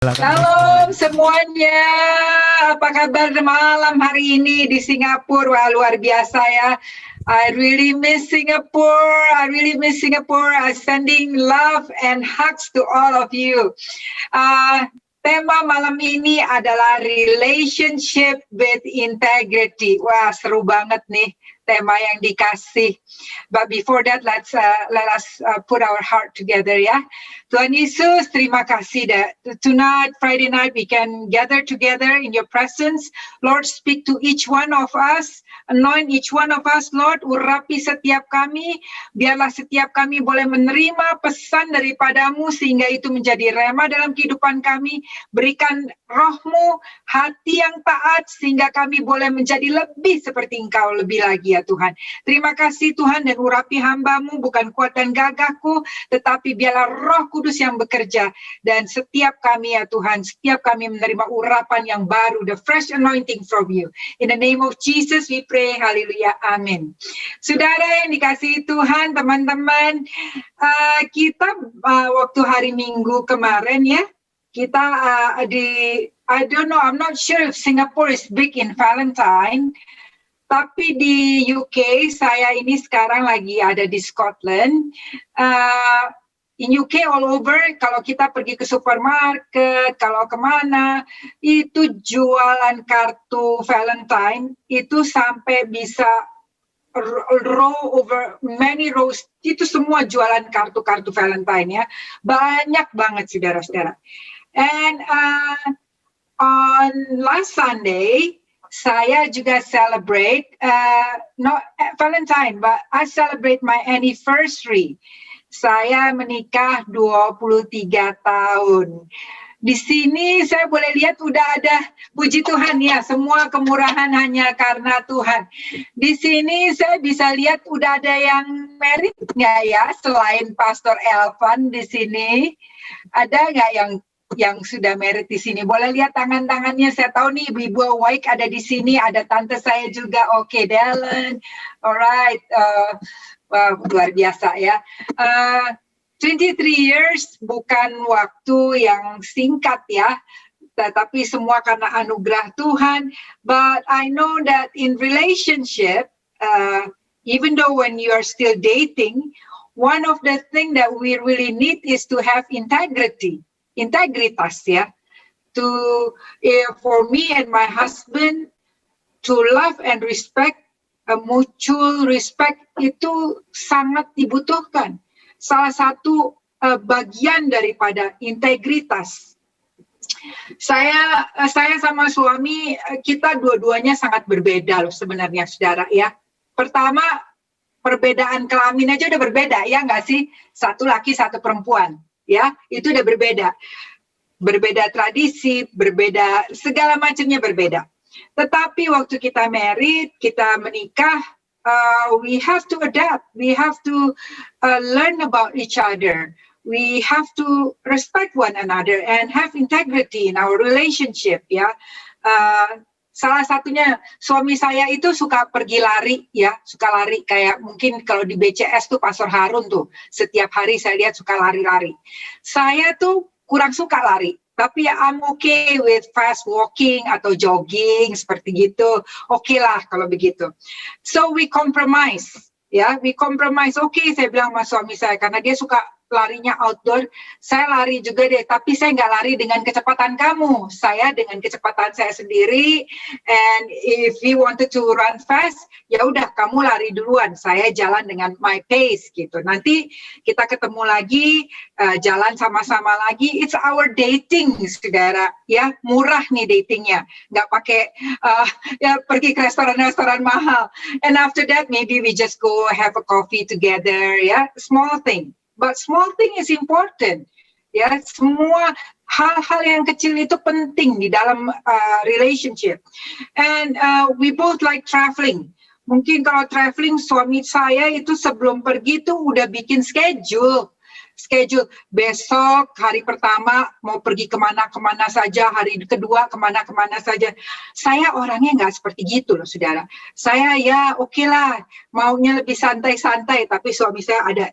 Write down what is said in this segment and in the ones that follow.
Shalom semuanya, apa kabar malam hari ini di Singapura? Wah, luar biasa ya. I really miss Singapore. I'm sending love and hugs to all of you. Tema malam ini adalah relationship with integrity. Wah, seru banget nih tema yang dikasih. But before that, let us put our heart together ya. Tuhan Yesus, terima kasih that tonight, Friday night, we can gather together in your presence. Lord, speak to each one of us. Anoint each one of us, Lord. Urapi setiap kami. Biarlah setiap kami boleh menerima pesan daripadamu sehingga itu menjadi rema dalam kehidupan kami. Berikan rohmu, hati yang taat sehingga kami boleh menjadi lebih seperti Engkau lebih lagi ya Tuhan. Terima kasih Tuhan, dan urapi hambamu bukan kuat dan gagahku, tetapi biarlah Roh Kudus yang bekerja, dan setiap kami ya Tuhan, setiap kami menerima urapan yang baru, the fresh anointing from you. In the name of Jesus we pray, haleluya, amin. Saudara yang dikasihi Tuhan, teman-teman, kita waktu hari Minggu kemarin ya, kita I don't know, I'm not sure if Singapore is big in Valentine, tapi di UK, saya ini sekarang lagi ada di Scotland. In UK all over, kalau kita pergi ke supermarket, kalau kemana, itu jualan kartu Valentine, itu sampai bisa row over many rows, itu semua jualan kartu-kartu Valentine ya. Banyak banget saudara-saudara. And on last Sunday, saya juga celebrate, not Valentine, but I celebrate my anniversary. Saya menikah 23 tahun. Di sini saya boleh lihat udah ada, puji Tuhan ya, semua kemurahan hanya karena Tuhan. Di sini saya bisa lihat udah ada yang married nggak ya, selain Pastor Elvan di sini? Ada nggak yang sudah married di sini? Boleh lihat tangan-tangannya. Saya tahu nih Ibu Waik ada di sini, ada tante saya juga. Oke, Dellen. Alright. Wow, luar biasa ya. 23 years bukan waktu yang singkat ya, tetapi semua karena anugerah Tuhan. But I know that in relationship, even though when you are still dating, one of the things that we really need is to have integritas ya, for me and my husband to love and respect, mutual respect itu sangat dibutuhkan. Salah satu bagian daripada integritas. Saya sama suami, kita dua-duanya sangat berbeda loh sebenarnya saudara ya. Pertama, perbedaan kelamin aja udah berbeda ya nggak sih? Satu laki, satu perempuan. Ya, itu udah berbeda tradisi, berbeda segala macamnya berbeda. Tetapi waktu kita married, kita menikah, we have to adapt, we have to learn about each other, we have to respect one another and have integrity in our relationship. Ya, salah satunya suami saya itu suka pergi lari ya, suka lari kayak mungkin kalau di BCS tuh Pastor Harun tuh setiap hari saya lihat suka lari-lari. Saya tuh kurang suka lari, tapi ya I'm okay with fast walking atau jogging seperti gitu. Oke lah kalau begitu. So we compromise ya, we compromise. Oke, saya bilang sama suami saya karena dia suka larinya outdoor, saya lari juga deh, tapi saya nggak lari dengan kecepatan kamu, saya dengan kecepatan saya sendiri. And if you wanted to run fast, ya udah kamu lari duluan, saya jalan dengan my pace gitu. Nanti kita ketemu lagi, jalan sama-sama lagi. It's our dating, saudara. Ya, murah nih datingnya, nggak pakai ya pergi ke restoran-restoran mahal. And after that, maybe we just go have a coffee together. Ya, small thing. But small thing is important. Ya, semua hal-hal yang kecil itu penting di dalam relationship. And we both like traveling. Mungkin kalau traveling, suami saya itu sebelum pergi tuh udah bikin schedule besok hari pertama mau pergi kemana-kemana saja, hari kedua kemana-kemana saja. Saya orangnya nggak seperti gitu loh saudara. Saya ya oke lah, maunya lebih santai-santai, tapi suami saya ada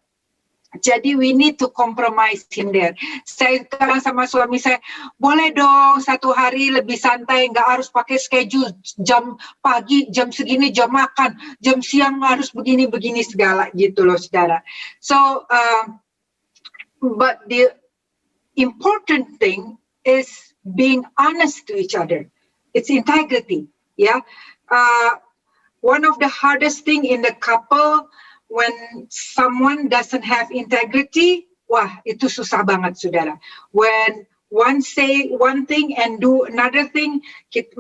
Jadi we need to compromise in there. Saya sekarang sama suami saya, boleh dong satu hari lebih santai, nggak harus pakai schedule jam pagi, jam segini jam makan, jam siang harus begini-begini segala gitu loh saudara. So, but the important thing is being honest to each other. It's integrity, yeah. One of the hardest thing in the couple when someone doesn't have integrity, wah itu susah banget saudara. When one say one thing and do another thing, kita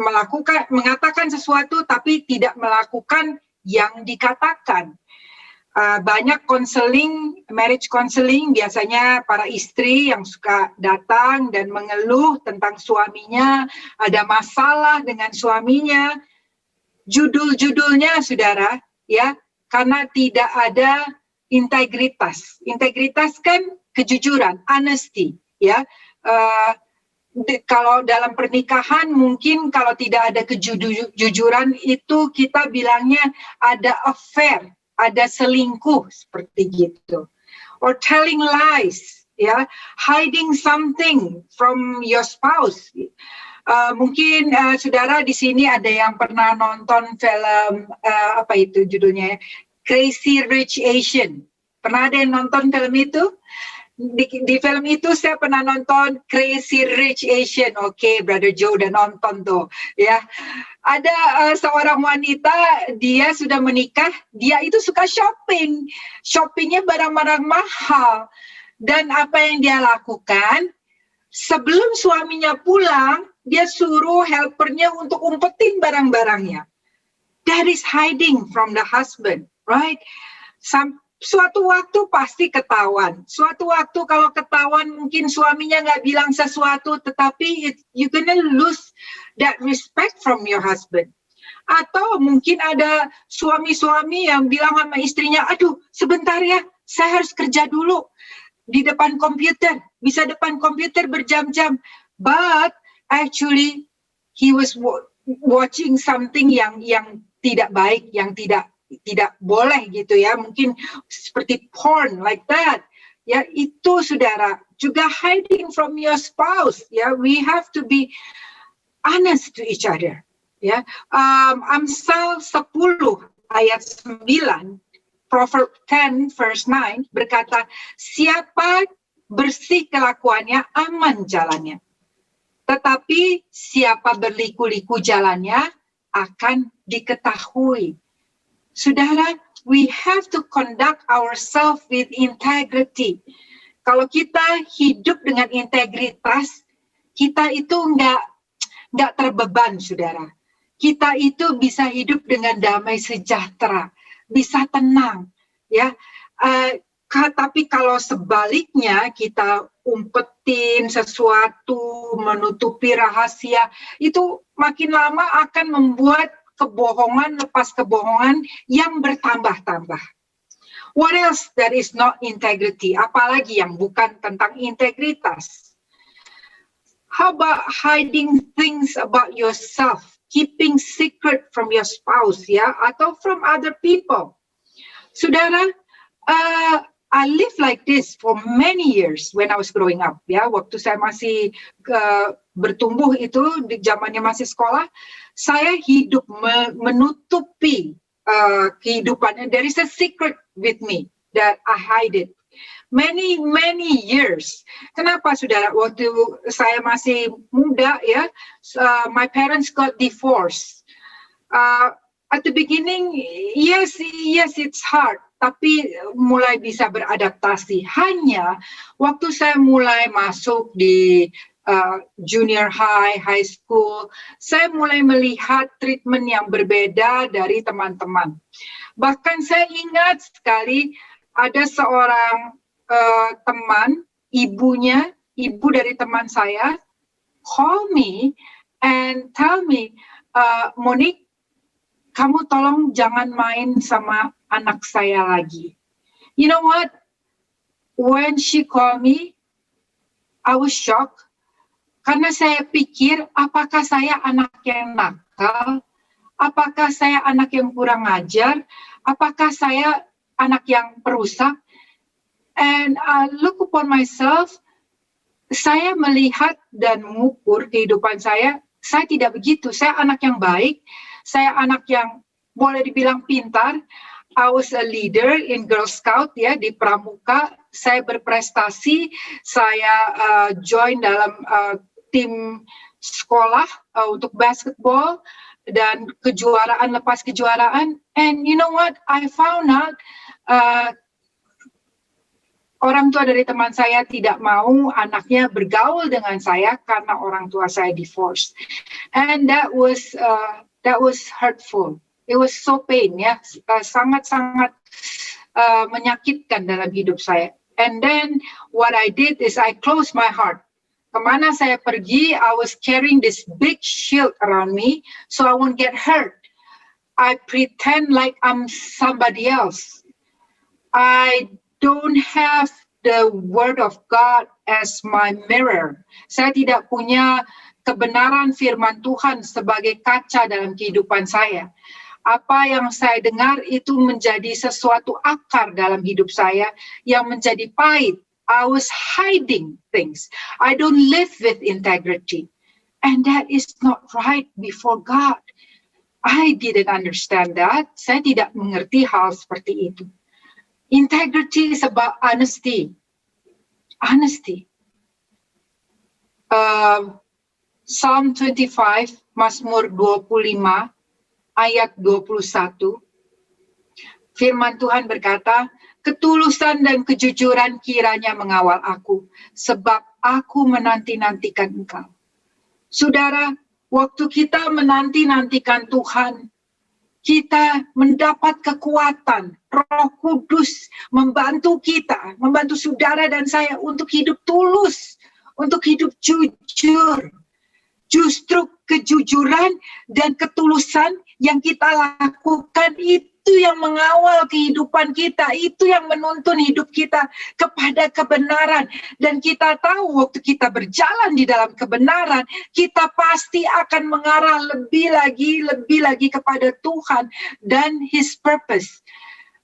mengatakan sesuatu tapi tidak melakukan yang dikatakan. Banyak counseling, marriage counseling, biasanya para istri yang suka datang dan mengeluh tentang suaminya, ada masalah dengan suaminya. Judul-judulnya saudara, ya, karena tidak ada integritas. Integritas kan kejujuran, honesty, ya. Kalau dalam pernikahan mungkin kalau tidak ada kejujuran itu kita bilangnya ada affair, ada selingkuh seperti gitu. Or telling lies, ya, hiding something from your spouse. Mungkin saudara di sini ada yang pernah nonton film apa itu judulnya, Crazy Rich Asian. Pernah ada yang nonton film itu? Di film itu saya pernah nonton Crazy Rich Asian. Oke, Brother Joe udah nonton tuh, ya. Ada seorang wanita, dia sudah menikah, dia itu suka shopping. Shoppingnya barang-barang mahal. Dan apa yang dia lakukan? Sebelum suaminya pulang, dia suruh helpernya untuk umpetin barang-barangnya. That is hiding from the husband, right? Suatu waktu pasti ketahuan. Suatu waktu kalau ketahuan mungkin suaminya nggak bilang sesuatu, tetapi you're gonna lose that respect from your husband. Atau mungkin ada suami-suami yang bilang sama istrinya, aduh sebentar ya, saya harus kerja dulu di depan komputer, bisa depan komputer berjam-jam. But actually he was watching something yang tidak baik, yang tidak boleh gitu ya, mungkin seperti porn like that. Ya, itu saudara juga hiding from your spouse. Ya, we have to be honest to each other. Ya, Amsal 10 ayat 9, Proverb 10 verse 9 berkata, siapa bersih kelakuannya aman jalannya. Tetapi siapa berliku-liku jalannya akan diketahui. Saudara, we have to conduct ourselves with integrity. Kalau kita hidup dengan integritas, kita itu nggak terbeban, saudara. Kita itu bisa hidup dengan damai sejahtera, bisa tenang, ya. Tapi kalau sebaliknya kita umpetin sesuatu, menutupi rahasia, itu makin lama akan membuat kebohongan lepas kebohongan yang bertambah-tambah. What else that is not integrity? Apalagi yang bukan tentang integritas? How about hiding things about yourself, keeping secret from your spouse, ya, atau from other people? Saudara, I lived like this for many years when I was growing up. Ya, waktu saya masih bertumbuh itu di zamannya masih sekolah, saya hidup menutupi kehidupannya. There is a secret with me that I hide it. Many years. Kenapa, saudara? Waktu saya masih muda, ya, my parents got divorced. At the beginning, yes, it's hard. Tapi mulai bisa beradaptasi. Hanya waktu saya mulai masuk di junior high school, saya mulai melihat treatment yang berbeda dari teman-teman. Bahkan saya ingat sekali ada seorang teman, ibu dari teman saya, call me and tell me, Monique, kamu tolong jangan main sama anak saya lagi. You know what? When she called me, I was shocked. Karena saya pikir, apakah saya anak yang nakal? Apakah saya anak yang kurang ajar? Apakah saya anak yang perusak? And I look upon myself, saya melihat dan mengukur kehidupan saya tidak begitu. Saya anak yang baik, saya anak yang boleh dibilang pintar. I was a leader in Girl Scout ya, di Pramuka. Saya berprestasi, saya join dalam tim sekolah untuk basketball dan kejuaraan lepas kejuaraan. And you know what? I found out orang tua dari teman saya tidak mau anaknya bergaul dengan saya karena orang tua saya divorce. And that was hurtful. It was so pain ya, sangat-sangat menyakitkan dalam hidup saya. And then what I did is I closed my heart. Kemana saya pergi, I was carrying this big shield around me, so I won't get hurt. I pretend like I'm somebody else. I don't have the word of God as my mirror. Saya tidak punya kebenaran firman Tuhan sebagai kaca dalam kehidupan saya. Apa yang saya dengar itu menjadi sesuatu akar dalam hidup saya yang menjadi pahit. I was hiding things. I don't live with integrity. And that is not right before God. I didn't understand that. Saya tidak mengerti hal seperti itu. Integrity is about honesty. Honesty. Psalm 25, Mazmur 25, ayat 21. Firman Tuhan berkata, ketulusan dan kejujuran kiranya mengawal aku, sebab aku menanti-nantikan Engkau. Saudara, waktu kita menanti-nantikan Tuhan, kita mendapat kekuatan. Roh Kudus membantu kita, membantu saudara dan saya untuk hidup tulus, untuk hidup jujur. Justru kejujuran dan ketulusan yang kita lakukan itu yang mengawal kehidupan kita, itu yang menuntun hidup kita kepada kebenaran. Dan kita tahu waktu kita berjalan di dalam kebenaran, kita pasti akan mengarah lebih lagi kepada Tuhan dan His purpose.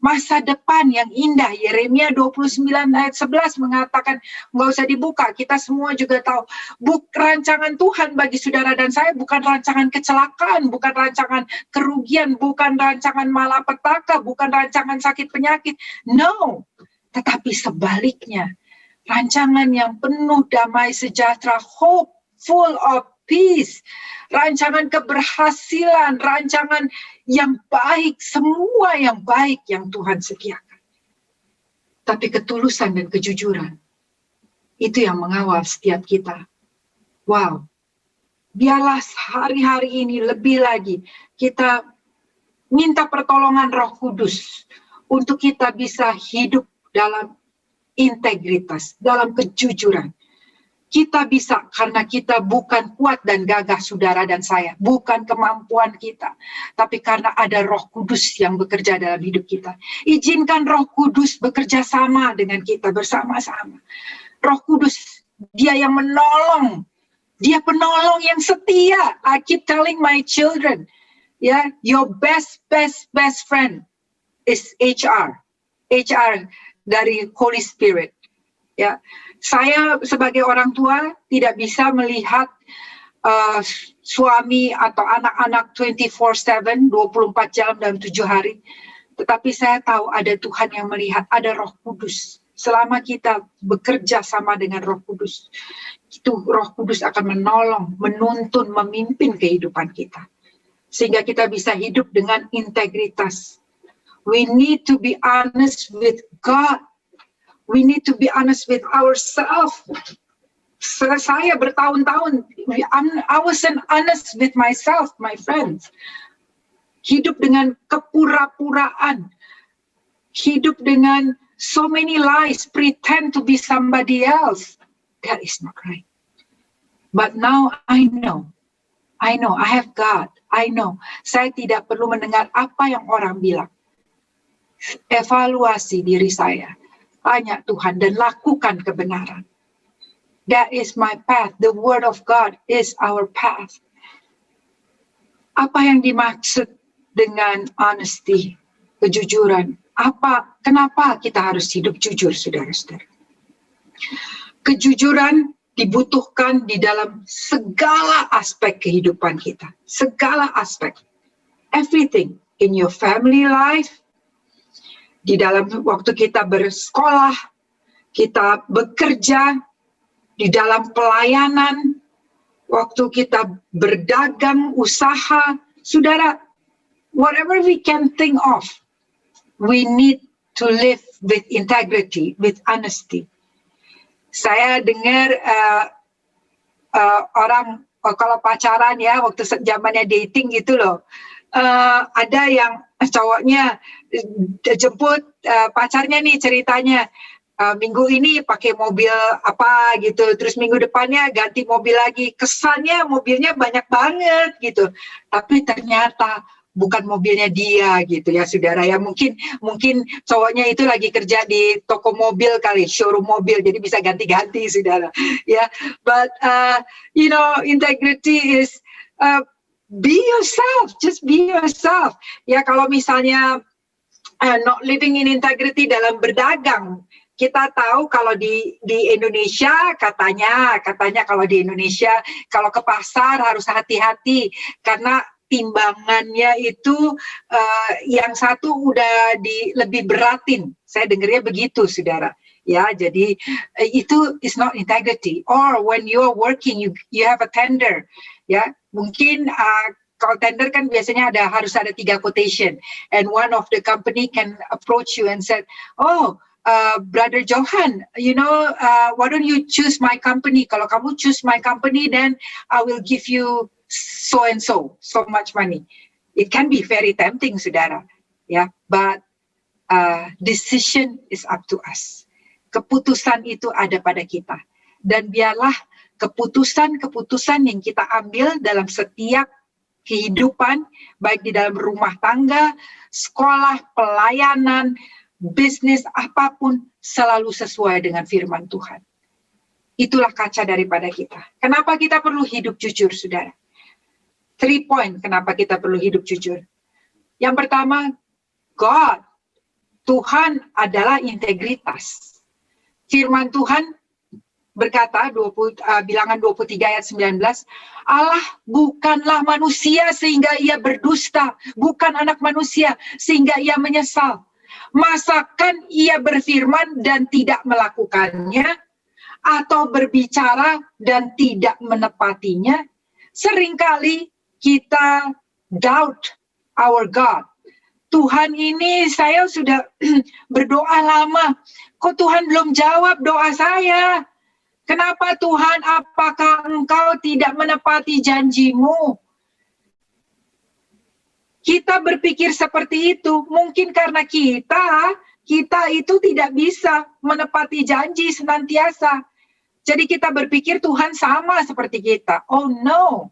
Masa depan yang indah. Yeremia 29 ayat 11 mengatakan, nggak usah dibuka, kita semua juga tahu. Rancangan Tuhan bagi saudara dan saya bukan rancangan kecelakaan, bukan rancangan kerugian, bukan rancangan malapetaka, bukan rancangan sakit penyakit. No, tetapi sebaliknya. Rancangan yang penuh damai sejahtera, hope, full of peace, rancangan keberhasilan, rancangan yang baik, semua yang baik yang Tuhan sediakan. Tapi ketulusan dan kejujuran, itu yang mengawal setiap kita. Wow, biarlah hari-hari ini lebih lagi kita minta pertolongan Roh Kudus untuk kita bisa hidup dalam integritas, dalam kejujuran. Kita bisa karena kita bukan kuat dan gagah saudara dan saya. Bukan kemampuan kita. Tapi karena ada Roh Kudus yang bekerja dalam hidup kita. Izinkan Roh Kudus bekerja sama dengan kita bersama-sama. Roh Kudus, dia yang menolong. Dia penolong yang setia. I keep telling my children, your best friend is HR. HR dari Holy Spirit. Ya, saya sebagai orang tua tidak bisa melihat suami atau anak-anak 24/7, 24 jam dalam 7 hari. Tetapi saya tahu ada Tuhan yang melihat, ada Roh Kudus. Selama kita bekerja sama dengan Roh Kudus, itu Roh Kudus akan menolong, menuntun, memimpin kehidupan kita. Sehingga kita bisa hidup dengan integritas. We need to be honest with God. We need to be honest with ourselves. Saya bertahun-tahun, I wasn't honest with myself, my friends. Hidup dengan kepura-puraan. Hidup dengan so many lies, pretend to be somebody else. That is not right. But now I know, I have God, I know. Saya tidak perlu mendengar apa yang orang bilang. Evaluasi diri saya. Tanya Tuhan dan lakukan kebenaran. That is my path. The word of God is our path. Apa yang dimaksud dengan honesty, kejujuran? Kenapa kita harus hidup jujur, saudara-saudara? Kejujuran dibutuhkan di dalam segala aspek kehidupan kita. Segala aspek. Everything. In your family life, di dalam waktu kita bersekolah, kita bekerja, di dalam pelayanan, waktu kita berdagang, usaha, saudara, whatever we can think of, we need to live with integrity, with honesty. Saya dengar orang kalau pacaran ya, waktu zamannya dating gitu loh, ada yang cowoknya jemput pacarnya nih ceritanya, minggu ini pakai mobil apa gitu, terus minggu depannya ganti mobil lagi. Kesannya mobilnya banyak banget gitu, tapi ternyata bukan mobilnya dia gitu ya, saudara ya. Mungkin cowoknya itu lagi kerja di toko mobil kali, showroom mobil, jadi bisa ganti-ganti, saudara ya. But you know, integrity is be yourself, just be yourself ya. Kalau misalnya not living in integrity dalam berdagang, kita tahu kalau di Indonesia katanya kalau di Indonesia kalau ke pasar harus hati-hati karena timbangannya itu yang satu udah lebih beratin. Saya dengarnya begitu, saudara. Ya, jadi itu is not integrity. Or when you are working, you have a tender. Ya, mungkin kalau tender kan biasanya harus ada 3 quotation, and one of the company can approach you and said, oh, Brother Johan, you know, why don't you choose my company? Kalau kamu choose my company, then I will give you so and so much money. It can be very tempting, saudara, ya. But decision is up to us. Keputusan itu ada pada kita, dan biarlah keputusan yang kita ambil dalam setiap kehidupan, baik di dalam rumah tangga, sekolah, pelayanan, bisnis, apapun, selalu sesuai dengan firman Tuhan. Itulah kaca daripada kita. Kenapa kita perlu hidup jujur, saudara? 3 point kenapa kita perlu hidup jujur. Yang pertama, God, Tuhan adalah integritas. Firman Tuhan berkata, Bilangan 23 ayat 19, Allah bukanlah manusia sehingga ia berdusta, bukan anak manusia sehingga ia menyesal. Masakan ia berfirman dan tidak melakukannya, atau berbicara dan tidak menepatinya? Seringkali kita doubt our God. Tuhan ini saya sudah berdoa lama, kok Tuhan belum jawab doa saya? Kenapa Tuhan, apakah Engkau tidak menepati janjimu? Kita berpikir seperti itu, mungkin karena kita itu tidak bisa menepati janji senantiasa. Jadi kita berpikir Tuhan sama seperti kita. Oh no,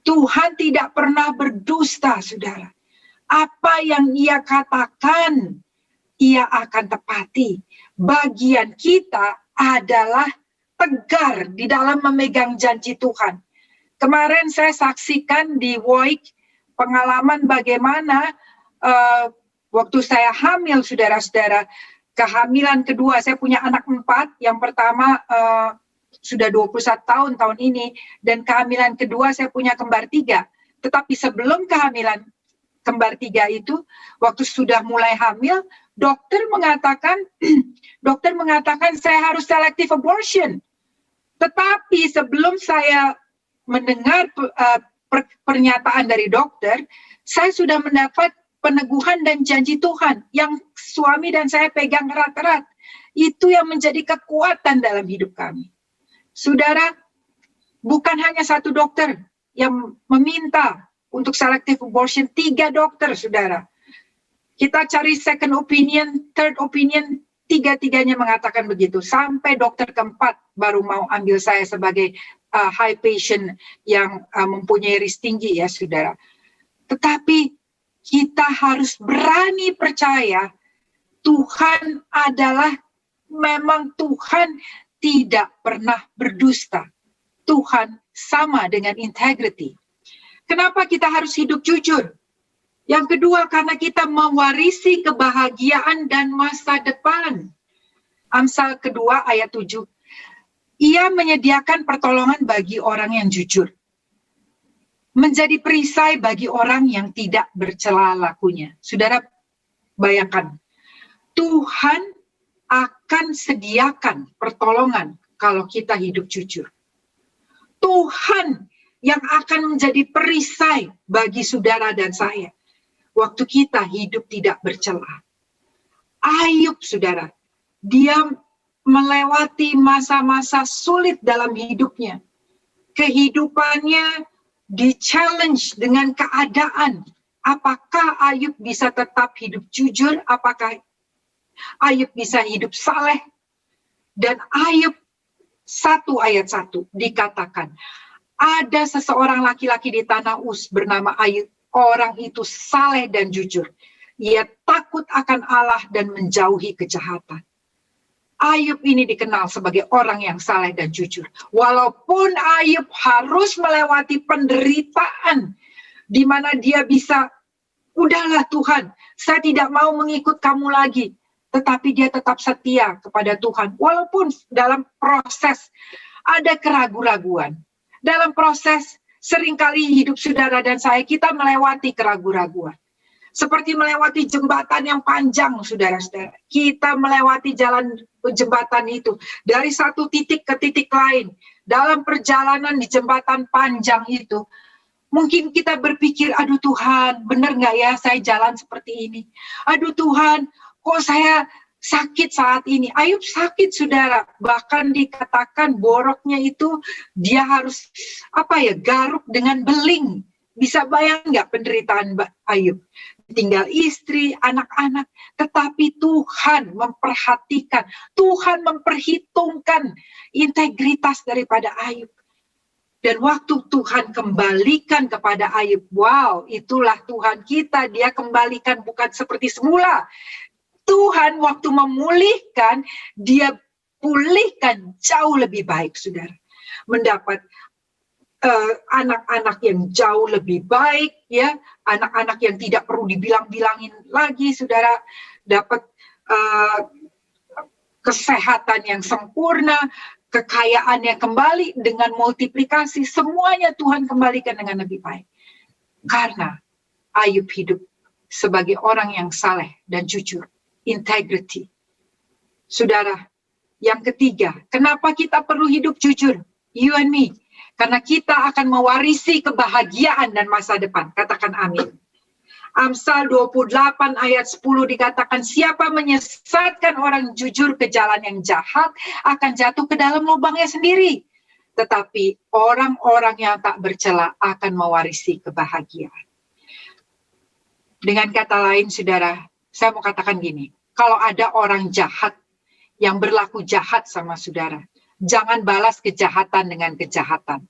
Tuhan tidak pernah berdusta, saudara. Apa yang Ia katakan, Ia akan tepati. Bagian kita adalah tegar di dalam memegang janji Tuhan. Kemarin saya saksikan di Woik pengalaman bagaimana waktu saya hamil, saudara-saudara, kehamilan kedua, saya punya anak 4, yang pertama sudah 21 tahun ini, dan kehamilan kedua saya punya kembar 3. Tetapi sebelum kehamilan kembar 3 itu, waktu sudah mulai hamil, dokter mengatakan saya harus selective abortion. Tetapi sebelum saya mendengar pernyataan dari dokter, saya sudah mendapat peneguhan dan janji Tuhan yang suami dan saya pegang erat-erat. Itu yang menjadi kekuatan dalam hidup kami. Saudara, bukan hanya 1 dokter yang meminta untuk selective abortion, 3 dokter, saudara. Kita cari second opinion, third opinion, 3-tiganya mengatakan begitu. Sampai dokter keempat baru mau ambil saya sebagai high patient yang mempunyai risk tinggi, ya saudara. Tetapi kita harus berani percaya Tuhan adalah, memang Tuhan tidak pernah berdusta. Tuhan sama dengan integrity. Kenapa kita harus hidup jujur? Yang kedua, karena kita mewarisi kebahagiaan dan masa depan. Amsal kedua ayat 7. Ia menyediakan pertolongan bagi orang yang jujur, menjadi perisai bagi orang yang tidak bercela lakunya. Saudara, bayangkan, Tuhan akan sediakan pertolongan kalau kita hidup jujur. Tuhan yang akan menjadi perisai bagi saudara dan saya waktu kita hidup tidak bercela. Ayub, saudara, dia melewati masa-masa sulit dalam hidupnya. Kehidupannya di-challenge dengan keadaan. Apakah Ayub bisa tetap hidup jujur? Apakah Ayub bisa hidup saleh? Dan Ayub 1 ayat 1 dikatakan, ada seseorang laki-laki di tanah Uz bernama Ayub. Orang itu saleh dan jujur. Ia takut akan Allah dan menjauhi kejahatan. Ayub ini dikenal sebagai orang yang saleh dan jujur. Walaupun Ayub harus melewati penderitaan, di mana dia bisa, udahlah Tuhan, saya tidak mau mengikut kamu lagi. Tetapi dia tetap setia kepada Tuhan. Walaupun dalam proses ada keraguan-raguan. Dalam proses seringkali hidup saudara dan saya, kita melewati keraguan-raguan. Seperti melewati jembatan yang panjang, saudara-saudara. Kita melewati jalan jembatan itu. Dari satu titik ke titik lain. Dalam perjalanan di jembatan panjang itu, mungkin kita berpikir, aduh Tuhan, benar nggak ya saya jalan seperti ini? Aduh Tuhan, kok saya sakit saat ini? Ayub sakit, saudara. Bahkan dikatakan boroknya itu dia harus garuk dengan beling. Bisa bayang nggak penderitaan Ayub? Tinggal istri, anak-anak. Tetapi Tuhan memperhatikan, Tuhan memperhitungkan integritas daripada Ayub. Dan waktu Tuhan kembalikan kepada Ayub, wow, itulah Tuhan kita. Dia kembalikan bukan seperti semula. Tuhan waktu memulihkan, dia pulihkan jauh lebih baik, saudara. Mendapat anak-anak yang jauh lebih baik, ya, anak-anak yang tidak perlu dibilang-bilangin lagi, saudara. Dapat kesehatan yang sempurna, kekayaannya kembali dengan multiplikasi, semuanya Tuhan kembalikan dengan lebih baik. Karena Ayub hidup sebagai orang yang saleh dan jujur. Integrity. Saudara, yang ketiga, kenapa kita perlu hidup jujur? You and me. Karena kita akan mewarisi kebahagiaan dan masa depan. Katakan amin. Amsal 28 ayat 10 dikatakan, siapa menyesatkan orang jujur ke jalan yang jahat akan jatuh ke dalam lubangnya sendiri. Tetapi orang-orang yang tak bercela akan mewarisi kebahagiaan. Dengan kata lain, saudara, saya mau katakan gini, kalau ada orang jahat yang berlaku jahat sama saudara, jangan balas kejahatan dengan kejahatan.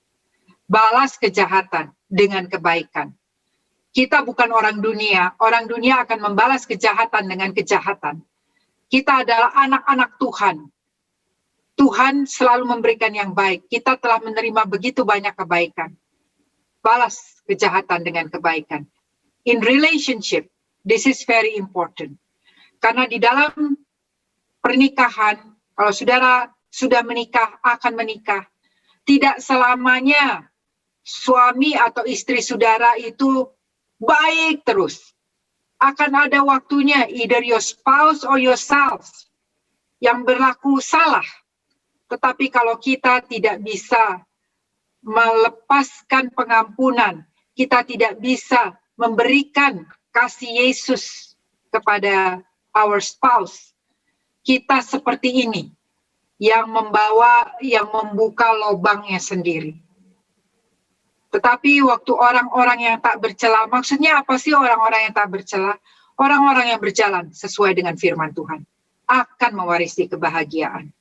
Balas kejahatan dengan kebaikan. Kita bukan orang dunia akan membalas kejahatan dengan kejahatan. Kita adalah anak-anak Tuhan. Tuhan selalu memberikan yang baik. Kita telah menerima begitu banyak kebaikan. Balas kejahatan dengan kebaikan. In relationship, this is very important. Karena di dalam pernikahan, kalau saudara sudah menikah, akan menikah, tidak selamanya suami atau istri saudara itu baik terus. Akan ada waktunya, either your spouse or yourself, yang berlaku salah. Tetapi kalau kita tidak bisa melepaskan pengampunan, kita tidak bisa memberikan kasih Yesus kepada our spouse, kita seperti ini, yang membuka lubangnya sendiri. Tetapi waktu orang-orang yang tak bercela, maksudnya apa sih orang-orang yang tak bercela? Orang-orang yang berjalan sesuai dengan firman Tuhan akan mewarisi kebahagiaan.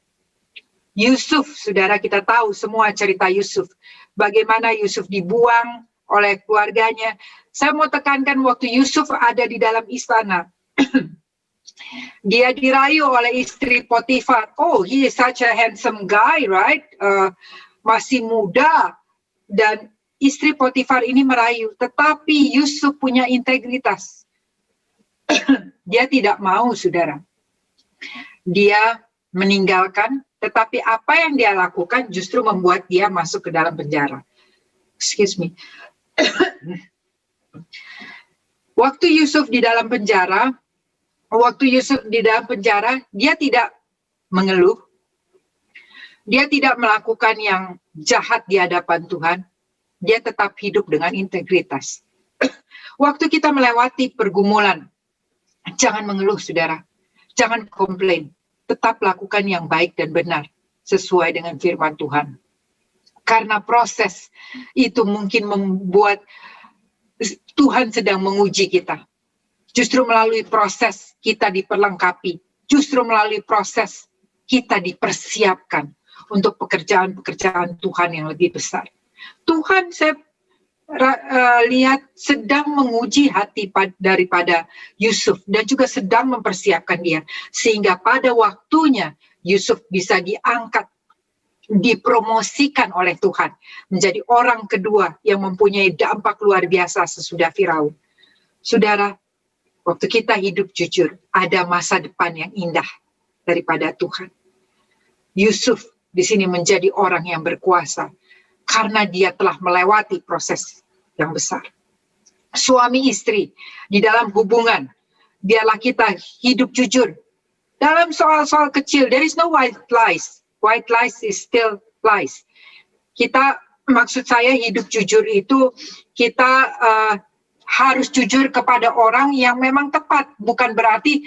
Yusuf, saudara, kita tahu semua cerita Yusuf. Bagaimana Yusuf dibuang oleh keluarganya. Saya mau tekankan waktu Yusuf ada di dalam istana. Dia dirayu oleh istri Potifar. Oh, he is such a handsome guy, right? Masih muda. Dan istri Potifar ini merayu, tetapi Yusuf punya integritas. Dia tidak mau, saudara. Dia meninggalkan, tetapi apa yang dia lakukan justru membuat dia masuk ke dalam penjara. Excuse me. Waktu Yusuf di dalam penjara, dia tidak mengeluh. Dia tidak melakukan yang jahat di hadapan Tuhan. Dia tetap hidup dengan integritas. Waktu kita melewati pergumulan, jangan mengeluh, saudara. Jangan komplain. Tetap lakukan yang baik dan benar sesuai dengan firman Tuhan. Karena proses itu mungkin membuat Tuhan sedang menguji kita. Justru melalui proses kita diperlengkapi. Justru melalui proses kita dipersiapkan untuk pekerjaan-pekerjaan Tuhan yang lebih besar. Tuhan, saya lihat, sedang menguji hati daripada Yusuf dan juga sedang mempersiapkan dia. Sehingga pada waktunya Yusuf bisa diangkat, dipromosikan oleh Tuhan menjadi orang kedua yang mempunyai dampak luar biasa sesudah Firaun. Saudara, waktu kita hidup jujur, ada masa depan yang indah daripada Tuhan. Yusuf di sini menjadi orang yang berkuasa karena dia telah melewati proses yang besar. Suami istri di dalam hubungan, biarlah kita hidup jujur. Dalam soal-soal kecil, there is no white lies. White lies is still lies. Maksud saya hidup jujur itu kita harus jujur kepada orang yang memang tepat. Bukan berarti,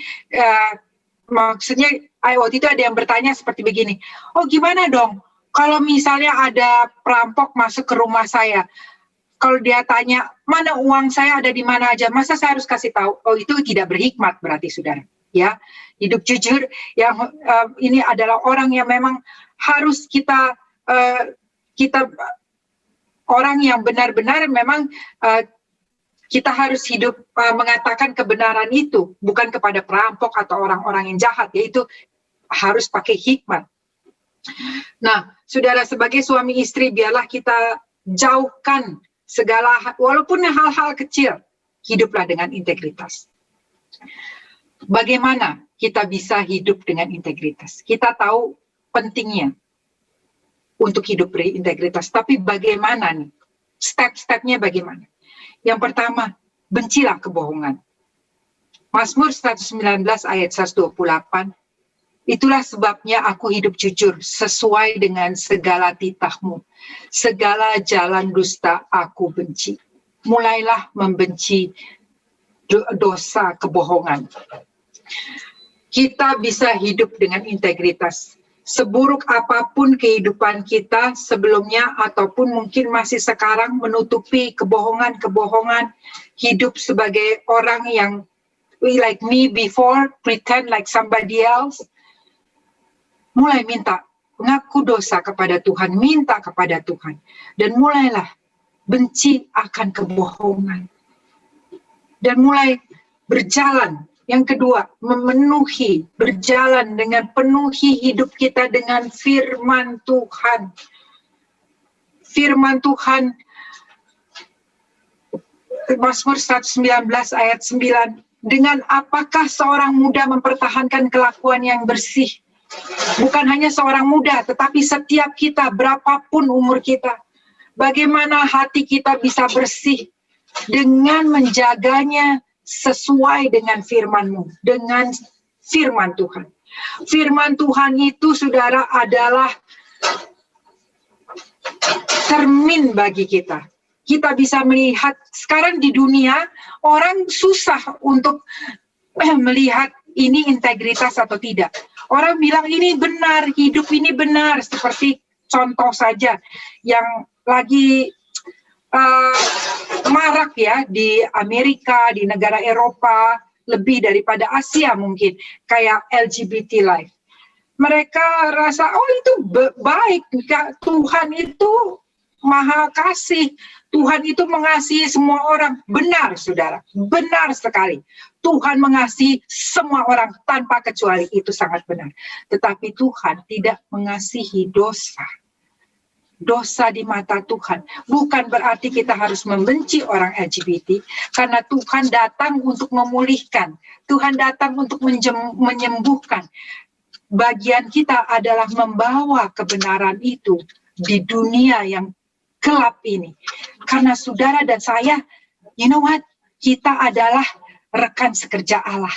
maksudnya, waktu itu ada yang bertanya seperti begini, oh gimana dong kalau misalnya ada perampok masuk ke rumah saya, kalau dia tanya, mana uang saya ada di mana aja, masa saya harus kasih tahu? Oh, itu tidak berhikmat berarti, saudara. Ya, hidup jujur yang ini adalah orang yang memang harus kita orang yang benar-benar memang kita harus hidup mengatakan kebenaran itu, bukan kepada perampok atau orang-orang yang jahat, yaitu harus pakai hikmat. Nah, saudara, sebagai suami istri, biarlah kita jauhkan segala, walaupun hal-hal kecil, hiduplah dengan integritas. Bagaimana kita bisa hidup dengan integritas? Kita tahu pentingnya untuk hidup berintegritas, tapi bagaimana nih? Step-stepnya bagaimana? Yang pertama, bencilah kebohongan. Mazmur 119 ayat 128, itulah sebabnya aku hidup jujur sesuai dengan segala titahmu. Segala jalan dusta aku benci. Mulailah membenci dosa kebohongan. Kita bisa hidup dengan integritas. Seburuk apapun kehidupan kita sebelumnya ataupun mungkin masih sekarang menutupi kebohongan-kebohongan, hidup sebagai orang yang like me before, pretend like somebody else. Mulai minta, ngaku dosa kepada Tuhan, minta kepada Tuhan. Dan mulailah benci akan kebohongan. Dan mulai berjalan. Yang kedua, berjalan dengan penuhi hidup kita dengan firman Tuhan. Firman Tuhan, Mazmur 119 ayat 9, dengan apakah seorang muda mempertahankan kelakuan yang bersih? Bukan hanya seorang muda, tetapi setiap kita, berapapun umur kita. Bagaimana hati kita bisa bersih dengan menjaganya sesuai dengan firman-Mu, dengan firman Tuhan. Firman Tuhan itu, saudara, adalah cermin bagi kita. Kita bisa melihat, sekarang di dunia, orang susah untuk melihat ini integritas atau tidak. Orang bilang ini benar, hidup ini benar. Seperti contoh saja yang lagi marak ya di Amerika, di negara Eropa, lebih daripada Asia mungkin, kayak LGBT life. Mereka rasa, oh itu baik, Tuhan itu maha kasih, Tuhan itu mengasihi semua orang. Benar, saudara, benar sekali. Tuhan mengasihi semua orang tanpa kecuali, itu sangat benar. Tetapi Tuhan tidak mengasihi dosa. dosa di mata Tuhan. Bukan berarti kita harus membenci orang LGBT, karena Tuhan datang untuk memulihkan. Tuhan datang untuk menyembuhkan. Bagian kita adalah membawa kebenaran itu di dunia yang gelap ini. Karena saudara dan saya, you know what? Kita adalah rekan sekerja Allah.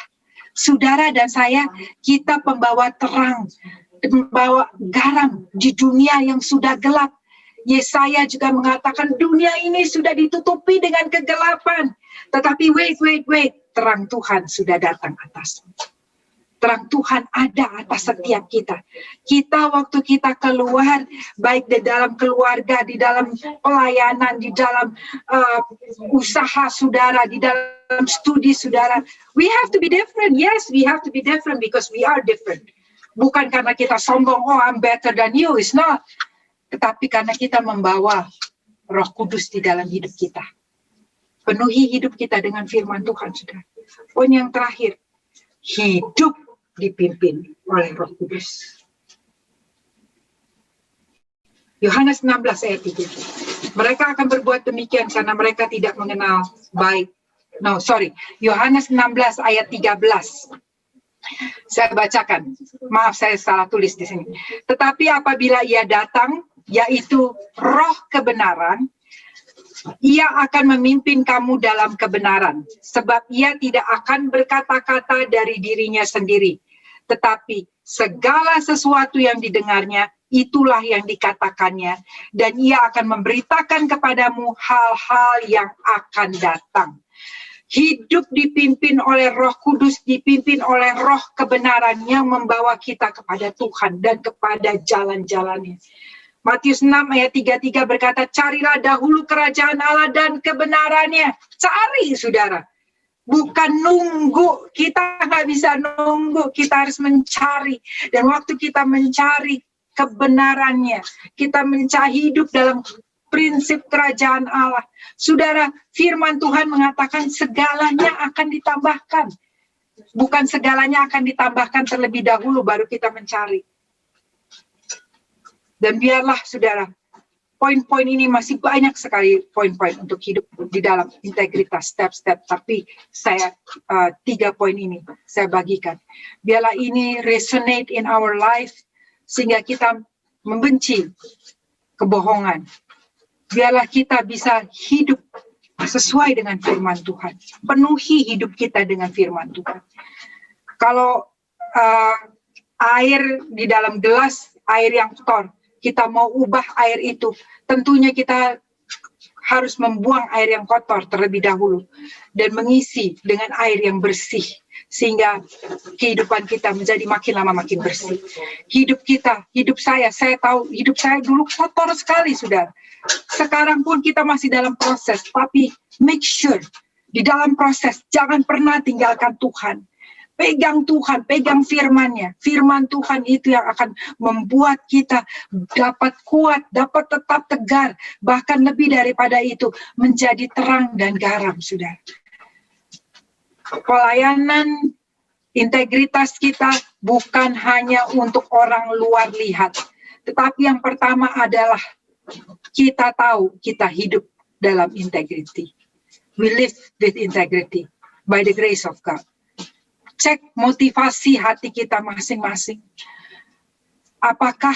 Saudara dan saya, kita pembawa terang, membawa garam di dunia yang sudah gelap. Yesaya juga mengatakan dunia ini sudah ditutupi dengan kegelapan. Tetapi wait, terang Tuhan sudah datang atasmu. Terang Tuhan ada atas setiap kita. Kita waktu kita keluar, baik di dalam keluarga, di dalam pelayanan, di dalam usaha saudara, di dalam studi saudara, we have to be different. Yes, we have to be different because we are different. Bukan karena kita sombong, oh I'm better than you, it's not. Tetapi karena kita membawa Roh Kudus di dalam hidup kita. Penuhi hidup kita dengan firman Tuhan, saudara. Poin yang terakhir, hidup dipimpin oleh Roh Kudus. Yohanes 16 ayat 3. Mereka akan berbuat demikian karena mereka tidak mengenal baik. Yohanes 16 ayat 13. Saya bacakan. Maaf, saya salah tulis di sini. Tetapi apabila ia datang, yaitu Roh kebenaran, ia akan memimpin kamu dalam kebenaran, sebab ia tidak akan berkata-kata dari dirinya sendiri, tetapi segala sesuatu yang didengarnya, itulah yang dikatakannya, dan ia akan memberitakan kepadamu hal-hal yang akan datang. Hidup dipimpin oleh Roh Kudus, dipimpin oleh Roh kebenaran yang membawa kita kepada Tuhan dan kepada jalan-jalannya. Matius 6 ayat 33 berkata, carilah dahulu kerajaan Allah dan kebenarannya. Cari, saudara. Bukan nunggu, kita nggak bisa nunggu, kita harus mencari. Dan waktu kita mencari kebenarannya, kita mencari hidup dalam prinsip kerajaan Allah. Saudara, firman Tuhan mengatakan segalanya akan ditambahkan. Bukan segalanya akan ditambahkan terlebih dahulu baru kita mencari. Dan biarlah saudara, poin-poin ini masih banyak sekali poin-poin untuk hidup di dalam integritas, step-step. Tapi saya 3 poin ini saya bagikan. Biarlah ini resonate in our life sehingga kita membenci kebohongan. Biarlah kita bisa hidup sesuai dengan firman Tuhan. Penuhi hidup kita dengan firman Tuhan. Kalau air di dalam gelas, air yang kotor, kita mau ubah air itu, tentunya kita harus membuang air yang kotor terlebih dahulu dan mengisi dengan air yang bersih sehingga kehidupan kita menjadi makin lama makin bersih. Hidup kita, hidup saya tahu hidup saya dulu kotor sekali, saudara. Sekarang pun kita masih dalam proses, tapi make sure di dalam proses jangan pernah tinggalkan Tuhan. Pegang Tuhan, pegang firman-Nya. Firman Tuhan itu yang akan membuat kita dapat kuat, dapat tetap tegar. Bahkan lebih daripada itu, menjadi terang dan garam, saudara. Pelayanan integritas kita bukan hanya untuk orang luar lihat. Tetapi yang pertama adalah kita tahu kita hidup dalam integrity. We live with integrity by the grace of God. Cek motivasi hati kita masing-masing. Apakah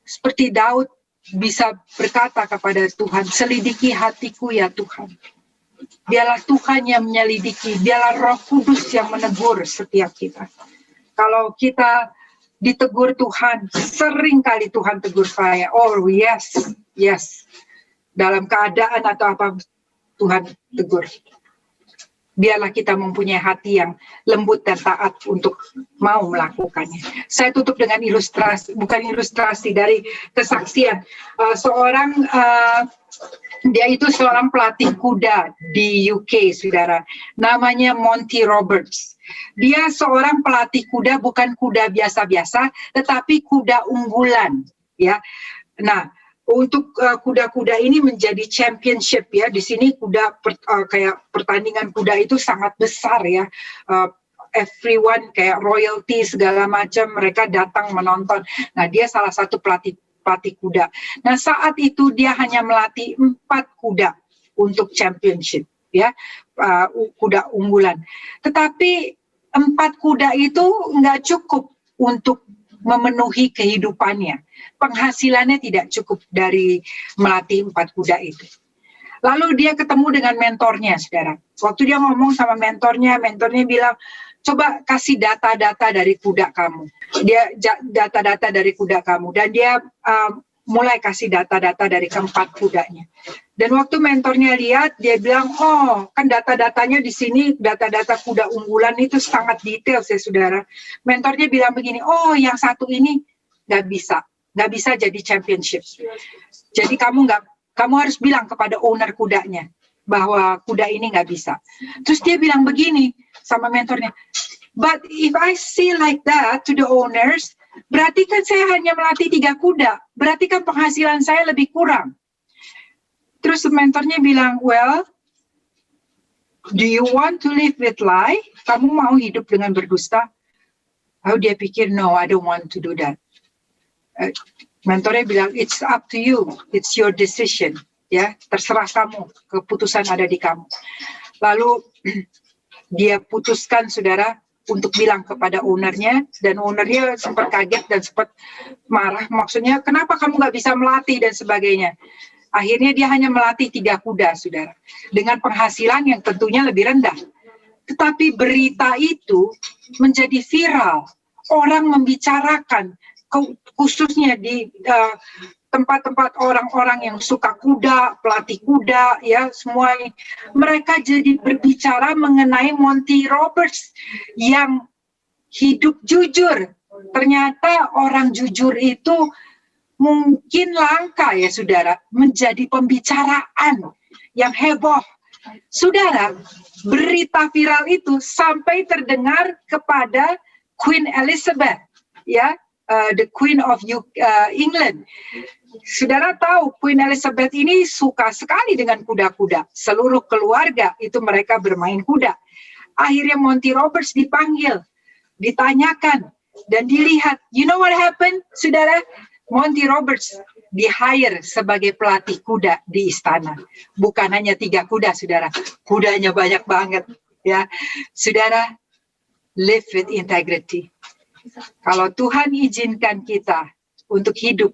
seperti Daud bisa berkata kepada Tuhan, selidiki hatiku ya Tuhan. Biarlah Tuhan yang menyelidiki, biarlah Roh Kudus yang menegur setiap kita. Kalau kita ditegur Tuhan, sering kali Tuhan tegur saya, oh yes. Dalam keadaan atau apa, Tuhan tegur. Biarlah kita mempunyai hati yang lembut dan taat untuk mau melakukannya. Saya tutup dengan ilustrasi, bukan ilustrasi, dari kesaksian. Dia itu seorang pelatih kuda di UK, saudara. Namanya Monty Roberts. Dia seorang pelatih kuda, bukan kuda biasa-biasa, tetapi kuda unggulan. Ya, nah. Untuk kuda-kuda ini menjadi championship ya, di sini kuda kayak pertandingan kuda itu sangat besar ya, everyone kayak royalty segala macam mereka datang menonton. Nah dia salah satu pelatih pelatih kuda. Nah, saat itu dia hanya melatih 4 kuda untuk championship, ya, kuda unggulan. Tetapi 4 kuda itu nggak cukup untuk memenuhi kehidupannya. Penghasilannya tidak cukup dari melatih 4 kuda itu. Lalu dia ketemu dengan mentornya, saudara. Waktu dia ngomong sama mentornya bilang, coba kasih data-data dari kuda kamu. Data-data dari kuda kamu. Dan dia mulai kasih data-data dari keempat kudanya. Dan waktu mentornya lihat, dia bilang, oh, kan data-datanya di sini, data-data kuda unggulan itu sangat detail, ya saudara. Mentornya bilang begini, oh, yang satu ini nggak bisa jadi championship. Jadi kamu harus bilang kepada owner kudanya bahwa kuda ini nggak bisa. Terus dia bilang begini sama mentornya, but if I say like that to the owners, berarti kan saya hanya melatih 3 kuda, berarti kan penghasilan saya lebih kurang. Terus mentornya bilang, well, do you want to live with lie? Kamu mau hidup dengan berdusta? Lalu dia pikir, no, I don't want to do that. Mentornya bilang, it's up to you, it's your decision, ya, terserah kamu, keputusan ada di kamu. Lalu dia putuskan, saudara, untuk bilang kepada ownernya, dan ownernya sempat kaget dan sempat marah, maksudnya kenapa kamu nggak bisa melatih dan sebagainya. Akhirnya dia hanya melatih 3 kuda, saudara, dengan penghasilan yang tentunya lebih rendah. Tetapi berita itu menjadi viral, orang membicarakan, khususnya di tempat-tempat orang-orang yang suka kuda, pelatih kuda, ya, semua mereka jadi berbicara mengenai Monty Roberts yang hidup jujur. Ternyata orang jujur itu mungkin langka, ya saudara, menjadi pembicaraan yang heboh. Saudara, berita viral itu sampai terdengar kepada Queen Elizabeth, ya, the Queen of England. Saudara tahu Queen Elizabeth ini suka sekali dengan kuda-kuda. Seluruh keluarga itu mereka bermain kuda. Akhirnya Monty Roberts dipanggil, ditanyakan, dan dilihat. You know what happened, saudara? Monty Roberts di-hire sebagai pelatih kuda di istana. Bukan hanya 3 kuda, saudara. Kudanya banyak banget, ya. Saudara, live with integrity. Kalau Tuhan izinkan kita untuk hidup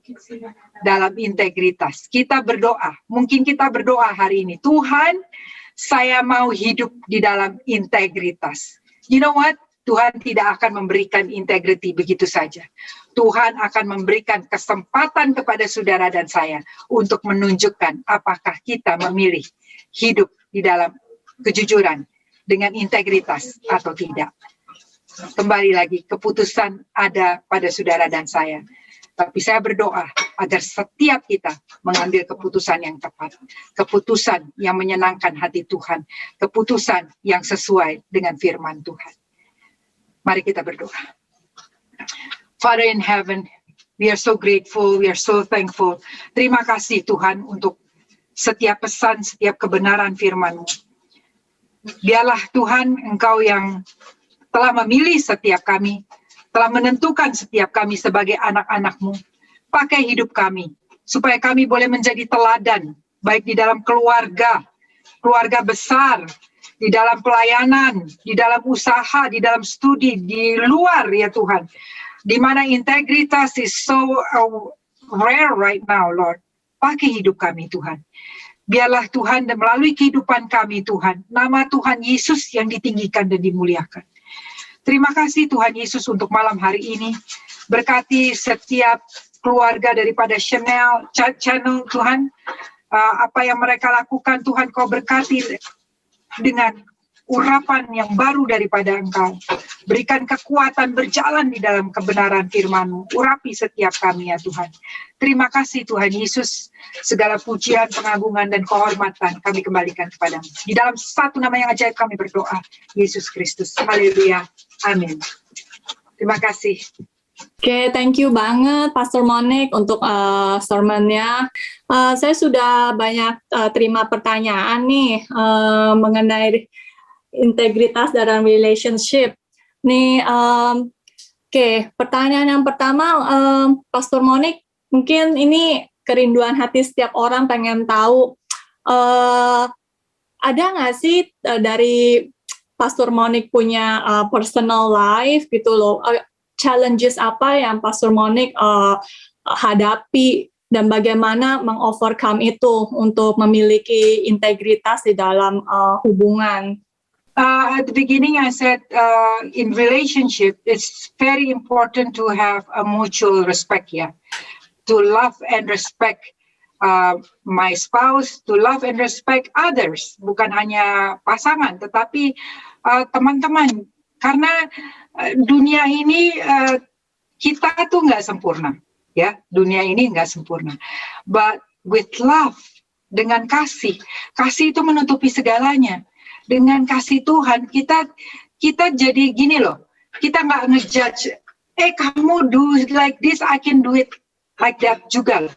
dalam integritas, kita berdoa. Mungkin kita berdoa hari ini, Tuhan, saya mau hidup di dalam integritas. You know what? Tuhan tidak akan memberikan integriti begitu saja. Tuhan akan memberikan kesempatan kepada saudara dan saya untuk menunjukkan apakah kita memilih hidup di dalam kejujuran dengan integritas atau tidak. Kembali lagi, keputusan ada pada saudara dan saya. Tapi saya berdoa agar setiap kita mengambil keputusan yang tepat. Keputusan yang menyenangkan hati Tuhan. Keputusan yang sesuai dengan firman Tuhan. Mari kita berdoa. Father in heaven, we are so grateful, we are so thankful. Terima kasih Tuhan untuk setiap pesan, setiap kebenaran firman-Mu. Biarlah Tuhan, Engkau yang telah memilih setiap kami, telah menentukan setiap kami sebagai anak-anak-Mu. Pakai hidup kami, supaya kami boleh menjadi teladan, baik di dalam keluarga, keluarga besar, di dalam pelayanan, di dalam usaha, di dalam studi, di luar ya Tuhan. Di mana integritas is so rare right now, Lord. Pakai hidup kami Tuhan. Biarlah Tuhan dan melalui kehidupan kami Tuhan, nama Tuhan Yesus yang ditinggikan dan dimuliakan. Terima kasih Tuhan Yesus untuk malam hari ini. Berkati setiap keluarga daripada channel Tuhan. Apa yang mereka lakukan Tuhan Kau berkati dengan urapan yang baru daripada Engkau. Berikan kekuatan berjalan di dalam kebenaran firman-Mu. Urapi setiap kami ya Tuhan. Terima kasih Tuhan Yesus. Segala pujian, pengagungan, dan kehormatan kami kembalikan kepadamu. Di dalam satu nama yang ajaib kami berdoa. Yesus Kristus. Haleluya. Amin. Terima kasih. Oke, thank you banget Pastor Monique untuk sermonnya. Saya sudah banyak terima pertanyaan nih mengenai integritas dalam relationship. Nih, oke, pertanyaan yang pertama, Pastor Monique, mungkin ini kerinduan hati setiap orang pengen tahu, ada nggak sih dari Pastor Monique punya personal life gitu loh, challenges apa yang Pastor Monique hadapi dan bagaimana mengovercome itu untuk memiliki integritas di dalam hubungan? At the beginning, I said in relationship, it's very important to have a mutual respect, yeah. To love and respect my spouse, to love and respect others. Bukan hanya pasangan, tetapi teman-teman. Karena dunia ini kita tuh nggak sempurna, ya. Dunia ini nggak sempurna. But with love, dengan kasih itu menutupi segalanya. Dengan kasih Tuhan kita jadi gini loh, kita nggak ngejudge, kamu do like this, I can do it like that juga loh.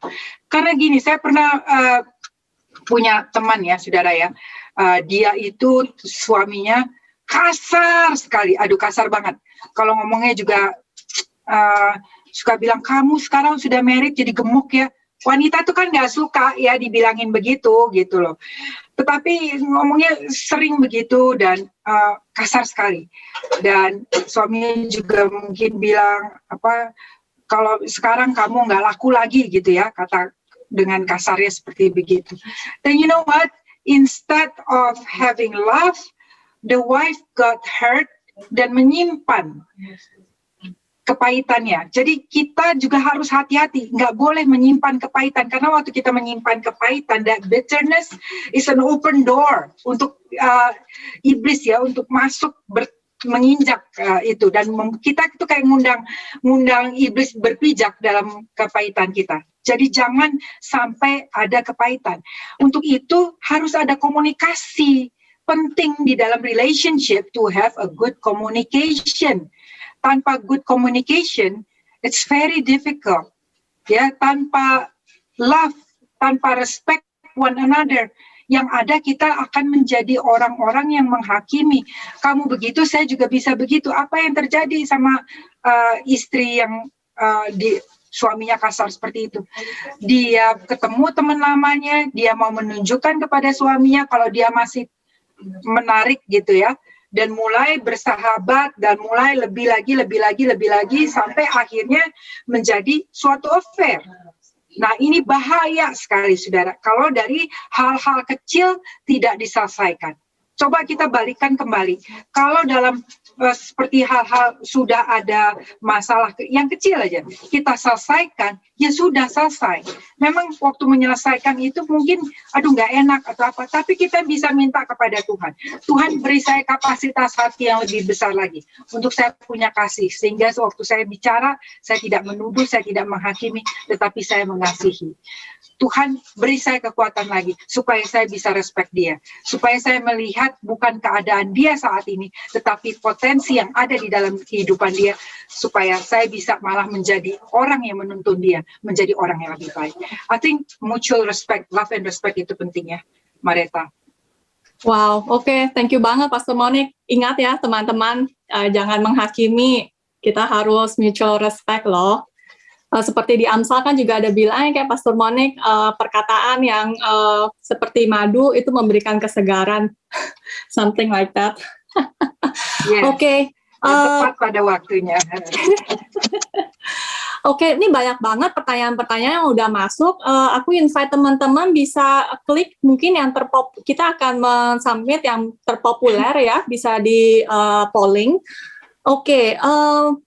Karena gini, saya pernah punya teman ya, saudara ya, dia itu suaminya kasar sekali, aduh kasar banget. Kalau ngomongnya juga suka bilang, kamu sekarang sudah married jadi gemuk ya. Wanita tuh kan nggak suka ya dibilangin begitu gitu loh. Tetapi ngomongnya sering begitu dan kasar sekali. Dan suaminya juga mungkin bilang kalau sekarang kamu nggak laku lagi gitu ya, kata dengan kasarnya seperti begitu. Dan you know what? Instead of having love, the wife got hurt dan menyimpan kepahitannya. Jadi kita juga harus hati-hati, nggak boleh menyimpan kepahitan, karena waktu kita menyimpan kepahitan, that bitterness is an open door untuk iblis ya, untuk masuk menginjak itu, dan kita itu kayak ngundang iblis berpijak dalam kepahitan kita. Jadi jangan sampai ada kepahitan. Untuk itu harus ada komunikasi. Penting di dalam relationship to have a good communication. Tanpa good communication, it's very difficult. Ya, tanpa love, tanpa respect one another, yang ada kita akan menjadi orang-orang yang menghakimi. Kamu begitu, saya juga bisa begitu. Apa yang terjadi sama istri yang suaminya kasar seperti itu? Dia ketemu teman lamanya, dia mau menunjukkan kepada suaminya kalau dia masih menarik gitu ya. Dan mulai bersahabat dan mulai lebih lagi sampai akhirnya menjadi suatu affair. Nah, ini bahaya sekali saudara kalau dari hal-hal kecil tidak diselesaikan. Coba kita balikan kembali. Kalau dalam seperti hal-hal sudah ada masalah yang kecil aja, kita selesaikan, ya sudah selesai. Memang waktu menyelesaikan itu mungkin, nggak enak atau apa, tapi kita bisa minta kepada Tuhan. Tuhan beri saya kapasitas hati yang lebih besar lagi, untuk saya punya kasih, sehingga waktu saya bicara, saya tidak menuduh, saya tidak menghakimi, tetapi saya mengasihi. Tuhan beri saya kekuatan lagi, supaya saya bisa respect dia, supaya saya melihat bukan keadaan dia saat ini, tetapi potensi yang ada di dalam kehidupan dia, supaya saya bisa malah menjadi orang yang menuntun dia, menjadi orang yang lebih baik. I think mutual respect, love and respect itu penting ya, Mareta. Wow, oke. Thank you banget Pastor Monique. Ingat ya teman-teman, jangan menghakimi, kita harus mutual respect loh. Seperti di Amsal kan juga ada bilang kayak Pastor Monique, perkataan yang seperti madu itu memberikan kesegaran, something like that. Yeah. Oke. Tepat pada waktunya. Oke, ini banyak banget pertanyaan-pertanyaan yang udah masuk. Aku invite teman-teman bisa klik mungkin yang kita akan men-submit yang terpopuler ya, bisa di polling. Oke,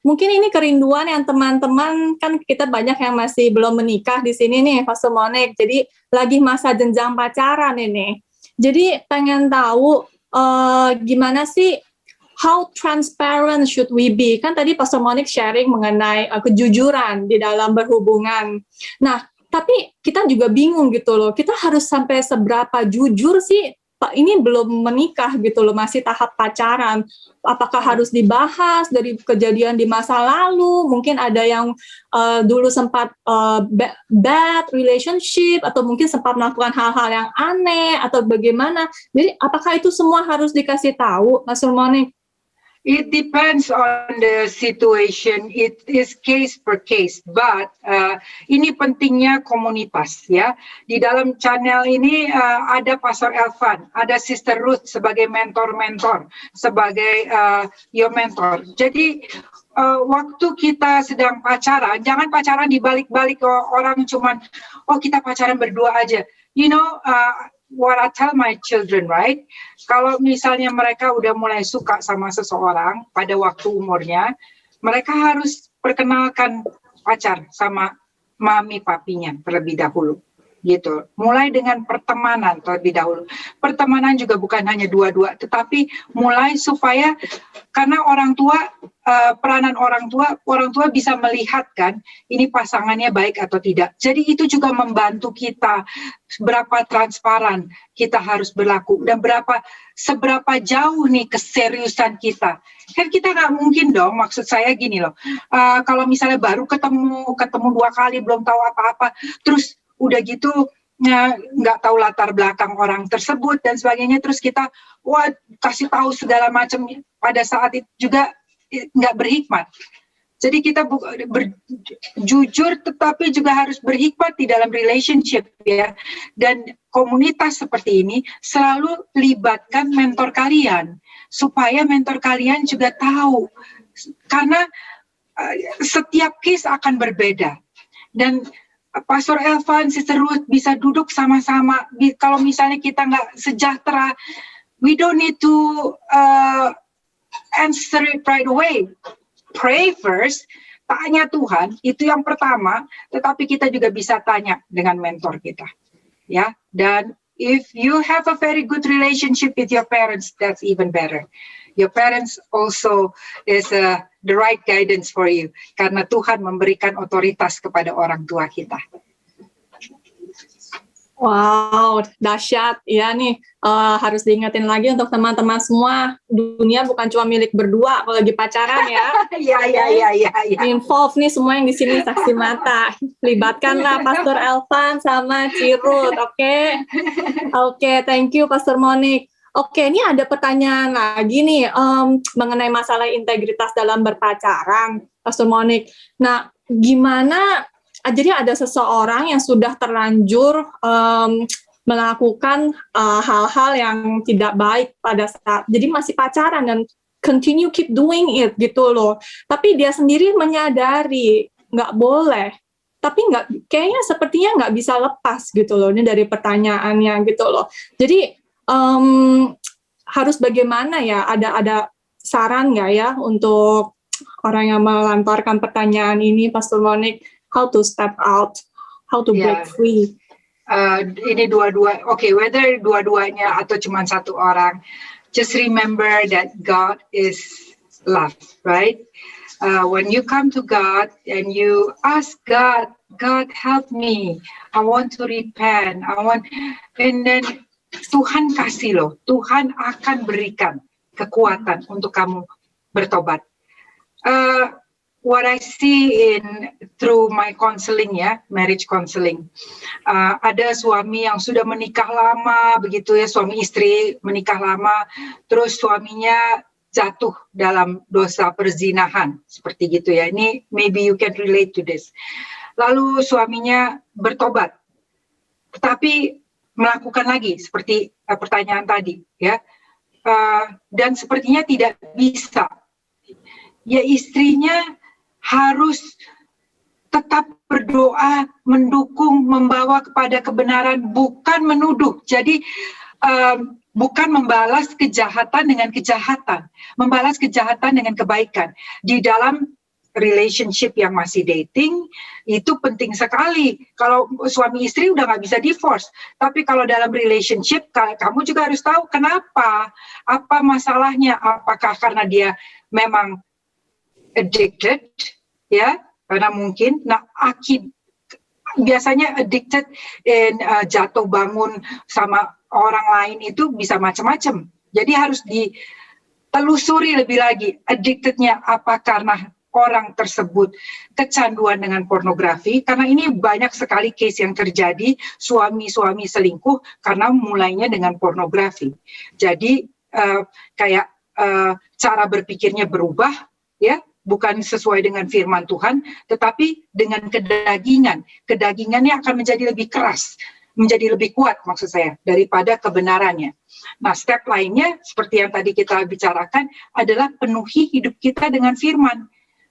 mungkin ini kerinduan yang teman-teman, kan kita banyak yang masih belum menikah di sini nih, Pastor Monique. Jadi lagi masa jenjang pacaran ini. Jadi pengen tahu gimana sih, how transparent should we be? Kan tadi Pastor Monique sharing mengenai kejujuran di dalam berhubungan. Nah, tapi kita juga bingung gitu loh. Kita harus sampai seberapa jujur sih? Ini belum menikah gitu loh, masih tahap pacaran. Apakah harus dibahas dari kejadian di masa lalu? Mungkin ada yang dulu sempat bad relationship, atau mungkin sempat melakukan hal-hal yang aneh, atau bagaimana. Jadi apakah itu semua harus dikasih tahu, Pastor Monique? It depends on the situation. It is case per case. But ini pentingnya komunitas ya. Di dalam channel ini ada Pastor Elvan, ada Sister Ruth sebagai mentor-mentor, sebagai your mentor. Jadi waktu kita sedang pacaran, jangan pacaran di balik-balik orang cuman kita pacaran berdua aja. You know, what I tell my children, right? Kalau misalnya mereka udah mulai suka sama seseorang pada waktu umurnya, mereka harus perkenalkan pacar sama mami papinya terlebih dahulu. Gitu. Mulai dengan pertemanan terlebih dahulu. Pertemanan juga bukan hanya dua-dua, tetapi mulai supaya karena orang tua, peranan orang tua bisa melihat kan ini pasangannya baik atau tidak. Jadi itu juga membantu kita berapa transparan kita harus berlaku dan seberapa jauh nih keseriusan kita. Kan kita nggak mungkin dong, maksud saya gini loh, kalau misalnya baru ketemu 2 kali belum tahu apa-apa, terus udah gitu nggak tahu latar belakang orang tersebut dan sebagainya, terus kita kasih tahu segala macam, pada saat itu juga nggak berhikmat. Jadi kita jujur tetapi juga harus berhikmat di dalam relationship ya. Dan komunitas seperti ini selalu libatkan mentor kalian supaya mentor kalian juga tahu, karena setiap case akan berbeda. Dan Pastor Elvan, Sister Ruth bisa duduk sama-sama. Kalau misalnya kita nggak sejahtera, we don't need to answer it right away. Pray first, tanya Tuhan, itu yang pertama. Tetapi kita juga bisa tanya dengan mentor kita, ya. Dan if you have a very good relationship with your parents, that's even better. Your parents also is the right guidance for you, karena Tuhan memberikan otoritas kepada orang tua kita. Wow, dahsyat ya nih. Harus diingetin lagi untuk teman-teman semua, dunia bukan cuma milik berdua kalau lagi pacaran ya. Iya. Involve nih semua yang di sini saksi mata. Libatkanlah Pastor Elvan sama Cirut, oke, thank you Pastor Monique. Oke, ini ada pertanyaan lagi nih mengenai masalah integritas dalam berpacaran, Pastor Monique. Nah, gimana? Jadi ada seseorang yang sudah terlanjur melakukan hal-hal yang tidak baik pada saat, jadi masih pacaran dan continue keep doing it gitu loh. Tapi dia sendiri menyadari nggak boleh, tapi kayaknya sepertinya nggak bisa lepas gitu loh. Ini dari pertanyaannya gitu loh. Jadi harus bagaimana ya? Ada saran nggak ya untuk orang yang melantarkan pertanyaan ini, Pastor Monique? How to step out, how to break free? Ini dua-dua, whether dua-duanya atau cuma satu orang, just remember that God is love, right? When you come to God and you ask God, God help me, I want to repent, and then Tuhan kasih loh, Tuhan akan berikan kekuatan untuk kamu bertobat. What I see through my counseling ya, marriage counseling, ada suami yang sudah menikah lama begitu ya, suami istri menikah lama, terus suaminya jatuh dalam dosa perzinahan seperti gitu ya. Ini maybe you can relate to this. Lalu suaminya bertobat, tetapi melakukan lagi seperti pertanyaan tadi ya, dan sepertinya tidak bisa. Ya, istrinya harus tetap berdoa, mendukung, membawa kepada kebenaran, bukan menuduh. Jadi bukan membalas kejahatan dengan kejahatan, membalas kejahatan dengan kebaikan. Di dalam relationship yang masih dating, itu penting sekali. Kalau suami istri udah nggak bisa divorce, tapi kalau dalam relationship, kamu juga harus tahu kenapa, apa masalahnya, apakah karena dia memang addicted, ya, karena mungkin, biasanya addicted dan jatuh bangun sama orang lain itu bisa macam-macam. Jadi harus ditelusuri lebih lagi, addictednya apa karena orang tersebut kecanduan dengan pornografi, karena ini banyak sekali case yang terjadi, suami-suami selingkuh karena mulainya dengan pornografi. Jadi kayak cara berpikirnya berubah, ya, bukan sesuai dengan firman Tuhan, tetapi dengan kedagingan. Kedagingannya akan menjadi lebih keras, menjadi lebih kuat maksud saya, daripada kebenarannya. Nah, step lainnya, seperti yang tadi kita bicarakan, adalah penuhi hidup kita dengan firman.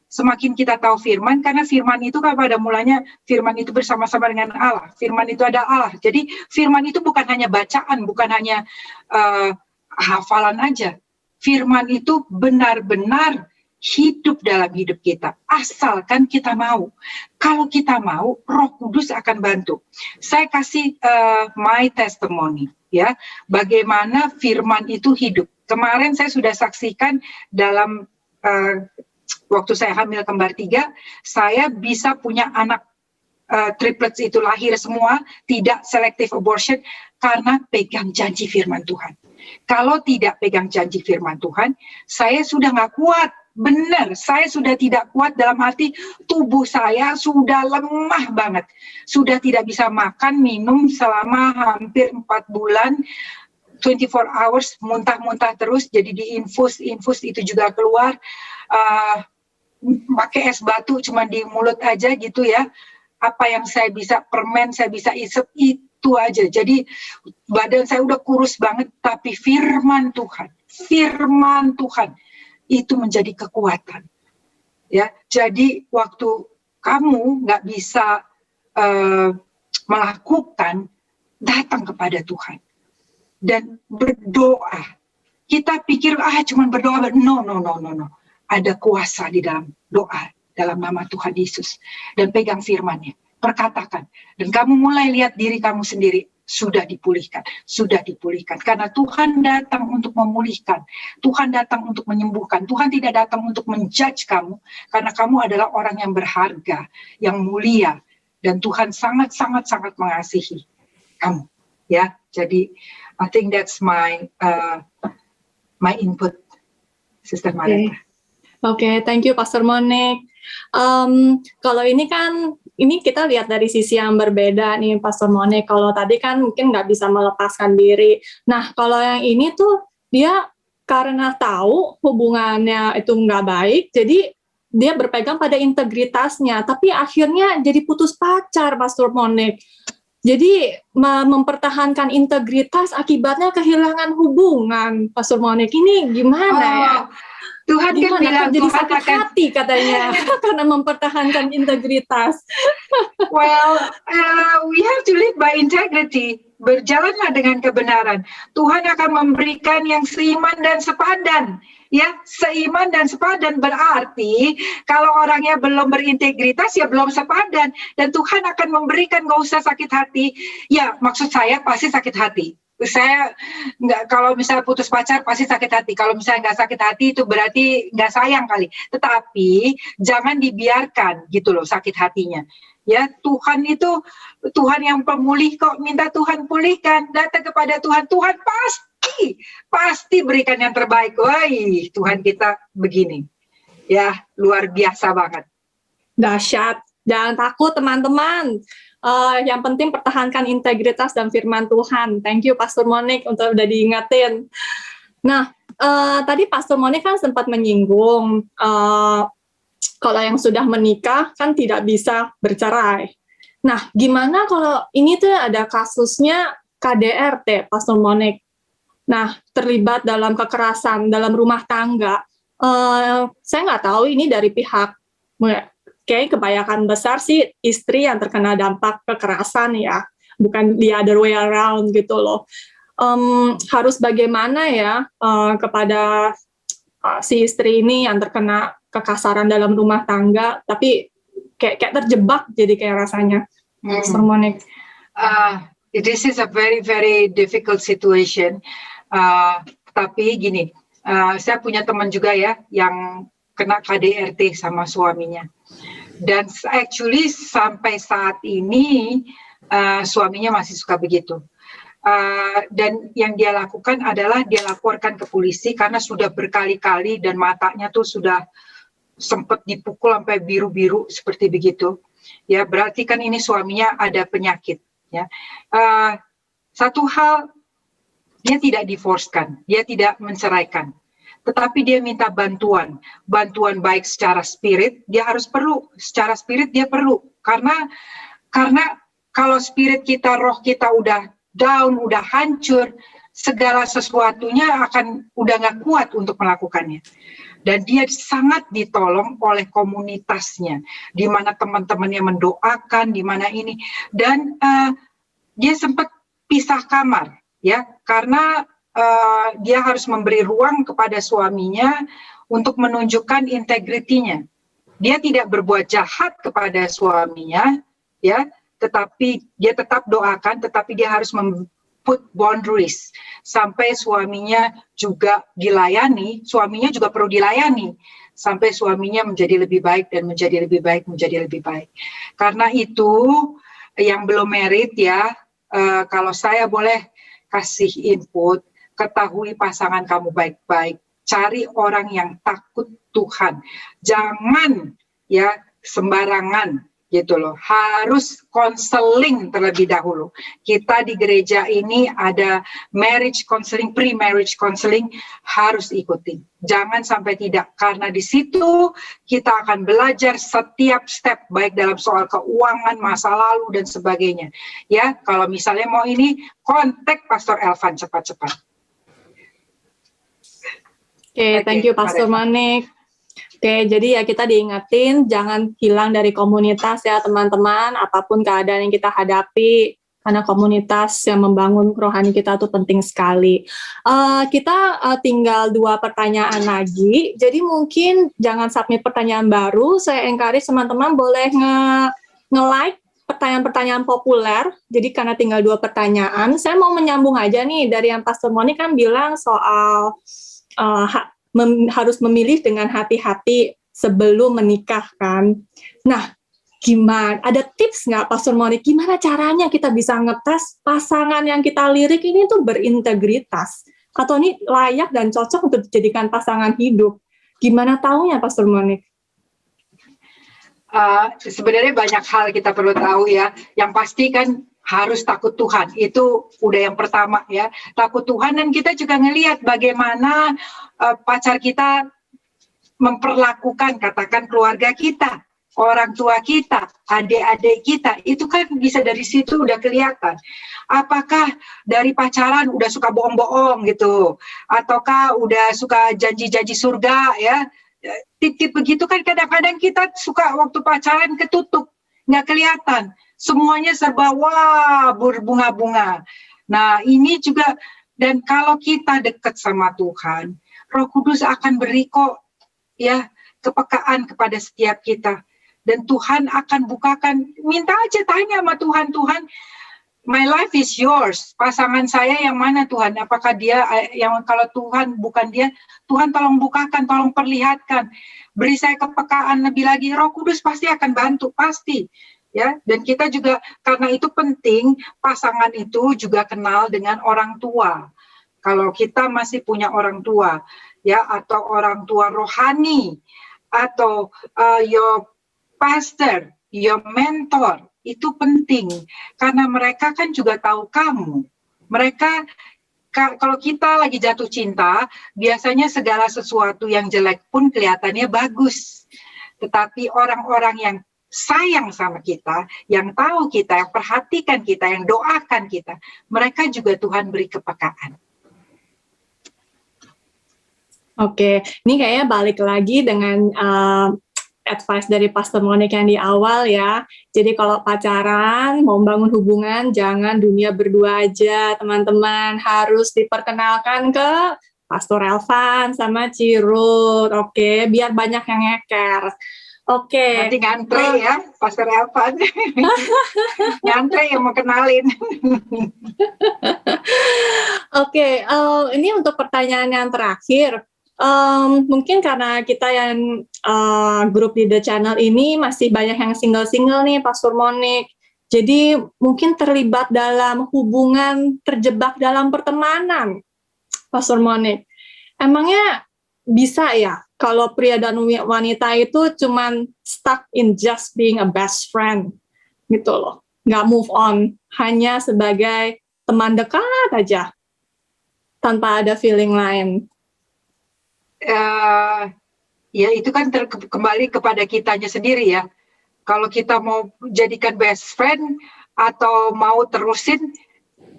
Semakin kita tahu firman, karena firman itu kan pada mulanya, firman itu bersama-sama dengan Allah. Firman itu ada Allah. Jadi, firman itu bukan hanya bacaan, bukan hanya hafalan aja. Firman itu benar-benar hidup dalam hidup kita, asalkan kita mau. Kalau kita mau, Roh Kudus akan bantu. Saya kasih my testimony, ya, bagaimana firman itu hidup. Kemarin saya sudah saksikan dalam waktu saya hamil kembar 3, saya bisa punya anak triplets itu lahir semua, tidak selective abortion, karena pegang janji firman Tuhan. Kalau tidak pegang janji firman Tuhan, saya sudah nggak kuat. Benar, saya sudah tidak kuat dalam arti tubuh saya sudah lemah banget. Sudah tidak bisa makan, minum selama hampir 4 bulan, 24 hours, muntah-muntah terus, jadi diinfus itu juga keluar. Pakai es batu cuma di mulut aja gitu ya. Apa yang saya bisa, permen saya bisa isep, itu aja. Jadi badan saya udah kurus banget, tapi firman Tuhan itu menjadi kekuatan. Ya, jadi waktu kamu nggak bisa melakukan, datang kepada Tuhan dan berdoa. Kita pikir cuma berdoa, no. Ada kuasa di dalam doa, dalam nama Tuhan Yesus, dan pegang firman-Nya, perkatakan, dan kamu mulai lihat diri kamu sendiri sudah dipulihkan, karena Tuhan datang untuk memulihkan, Tuhan datang untuk menyembuhkan, Tuhan tidak datang untuk menjudge kamu, karena kamu adalah orang yang berharga, yang mulia, dan Tuhan sangat mengasihi kamu, ya. Jadi I think that's my input, Sister Marita. Oke, thank you Pastor Monique. Kalau ini kan, ini kita lihat dari sisi yang berbeda nih Pastor Monique. Kalau tadi kan mungkin nggak bisa melepaskan diri. Nah, kalau yang ini tuh dia karena tahu hubungannya itu nggak baik, jadi dia berpegang pada integritasnya, tapi akhirnya jadi putus pacar Pastor Monique. Jadi mempertahankan integritas akibatnya kehilangan hubungan Pastor Monique. Ini gimana ya? Tuhan kan bilang jadi Tuhan sakit hati katanya karena mempertahankan integritas. Well, we have to live by integrity. Berjalanlah dengan kebenaran. Tuhan akan memberikan yang seiman dan sepadan. Ya, seiman dan sepadan berarti kalau orangnya belum berintegritas ya belum sepadan, dan Tuhan akan memberikan, gak usah sakit hati. Ya, maksud saya pasti sakit hati. Saya nggak, kalau misalnya putus pacar pasti sakit hati. Kalau misalnya nggak sakit hati itu berarti nggak sayang kali. Tetapi jangan dibiarkan gitu loh sakit hatinya. Ya, Tuhan itu Tuhan yang pemulih kok, minta Tuhan pulihkan, datang kepada Tuhan, Tuhan pasti berikan yang terbaik. Wah, Tuhan kita begini. Ya, luar biasa banget. Dahsyat. Jangan takut teman-teman. Yang penting pertahankan integritas dan firman Tuhan. Thank you Pastor Monique untuk udah diingetin. Nah, tadi Pastor Monique kan sempat menyinggung kalau yang sudah menikah kan tidak bisa bercerai. Nah, gimana kalau ini tuh ada kasusnya KDRT, Pastor Monique? Nah, terlibat dalam kekerasan dalam rumah tangga. Saya nggak tahu ini dari pihak, kayak kebanyakan besar sih istri yang terkena dampak kekerasan ya, bukan the other way around gitu loh. Harus bagaimana ya kepada si istri ini yang terkena kekasaran dalam rumah tangga, tapi kayak terjebak jadi kayak rasanya. Pastor Monique. This is a very difficult situation. Tapi gini, saya punya teman juga ya yang kena KDRT sama suaminya. Dan actually sampai saat ini suaminya masih suka begitu. Dan yang dia lakukan adalah dia laporkan ke polisi karena sudah berkali-kali dan matanya tuh sudah sempat dipukul sampai biru-biru seperti begitu. Ya, berarti kan ini suaminya ada penyakit. Ya, satu hal, dia tidak divorcekan, dia tidak menceraikan. tetapi dia minta bantuan baik secara spirit, dia harus perlu, secara spirit dia perlu, karena kalau spirit kita, roh kita udah down, udah hancur, segala sesuatunya akan udah nggak kuat untuk melakukannya. Dan dia sangat ditolong oleh komunitasnya, di mana teman-temannya mendoakan, di mana ini, dan dia sempat pisah kamar, ya, karena dia harus memberi ruang kepada suaminya untuk menunjukkan integritinya. Dia tidak berbuat jahat kepada suaminya, ya, tetapi dia tetap doakan, tetapi dia harus put boundaries sampai suaminya juga dilayani, suaminya juga perlu dilayani sampai suaminya menjadi lebih baik dan menjadi lebih baik, menjadi lebih baik. Karena itu yang belum married ya, kalau saya boleh kasih input, ketahui pasangan kamu baik-baik, cari orang yang takut Tuhan, jangan ya sembarangan gitu loh, harus konseling terlebih dahulu. Kita di gereja ini ada marriage counseling, pre-marriage counseling, harus ikutin. Jangan sampai tidak, karena di situ kita akan belajar setiap step, baik dalam soal keuangan, masa lalu, dan sebagainya. Ya, kalau misalnya mau ini, kontak Pastor Elvan cepat-cepat. Oke, thank you Pastor Monik. Oke, jadi ya kita diingetin jangan hilang dari komunitas ya teman-teman, apapun keadaan yang kita hadapi, karena komunitas yang membangun rohani kita tuh penting sekali. Kita tinggal 2 pertanyaan lagi, jadi mungkin jangan submit pertanyaan baru, saya encourage teman-teman boleh nge-like pertanyaan-pertanyaan populer, jadi karena tinggal 2 pertanyaan, saya mau menyambung aja nih dari yang Pastor Monik kan bilang soal harus memilih dengan hati-hati sebelum menikah kan. Nah, gimana? Ada tips nggak Pastor Monik? Gimana caranya kita bisa ngetes pasangan yang kita lirik ini tuh berintegritas? Atau ini layak dan cocok untuk dijadikan pasangan hidup? Gimana taunya Pastor Monik? Sebenarnya banyak hal kita perlu tahu ya. Yang pasti kan harus takut Tuhan, itu udah yang pertama ya, takut Tuhan. Dan kita juga ngelihat bagaimana pacar kita memperlakukan, katakan keluarga kita, orang tua kita, adik-adik kita, itu kan bisa dari situ udah kelihatan. Apakah dari pacaran udah suka bohong-bohong gitu, ataukah udah suka janji-janji surga ya, tip-tip begitu kan kadang-kadang kita suka waktu pacaran ketutup, nggak kelihatan. Semuanya serba wah berbunga-bunga. Nah ini juga, dan kalau kita dekat sama Tuhan, Roh Kudus akan beri kok ya kepekaan kepada setiap kita. Dan Tuhan akan bukakan, minta aja tanya sama Tuhan, Tuhan, my life is yours. Pasangan saya yang mana Tuhan? Apakah dia yang, kalau Tuhan bukan dia, Tuhan tolong bukakan, tolong perlihatkan. Beri saya kepekaan lebih lagi. Roh Kudus pasti akan bantu, pasti. Ya, dan kita juga karena itu penting pasangan itu juga kenal dengan orang tua. Kalau kita masih punya orang tua, ya, atau orang tua rohani, atau your pastor, your mentor, itu penting karena mereka kan juga tahu kamu. Mereka kalau kita lagi jatuh cinta, biasanya segala sesuatu yang jelek pun kelihatannya bagus. Tetapi orang-orang yang sayang sama kita, yang tahu kita, yang perhatikan kita, yang doakan kita, mereka juga Tuhan beri kepekaan. Oke, ini kayaknya balik lagi dengan advice dari Pastor Monik yang di awal ya. Jadi kalau pacaran, mau bangun hubungan, jangan dunia berdua aja, teman-teman. Harus diperkenalkan ke Pastor Elvan sama Cirut, oke, biar banyak yang ngeker. Oke. Nanti ngantre ya, Pastor Elvan. Ngantre yang mau kenalin. Oke, ini untuk pertanyaan yang terakhir. Mungkin karena kita yang grup di The Channel ini masih banyak yang single-single nih, Pastor Monik. Jadi mungkin terlibat dalam hubungan, terjebak dalam pertemanan, Pastor Monik. Emangnya bisa ya kalau pria dan wanita itu cuman stuck in just being a best friend gitu loh, nggak move on, hanya sebagai teman dekat aja tanpa ada feeling lain? ya itu kan kembali kepada kitanya sendiri ya. Kalau kita mau jadikan best friend atau mau terusin,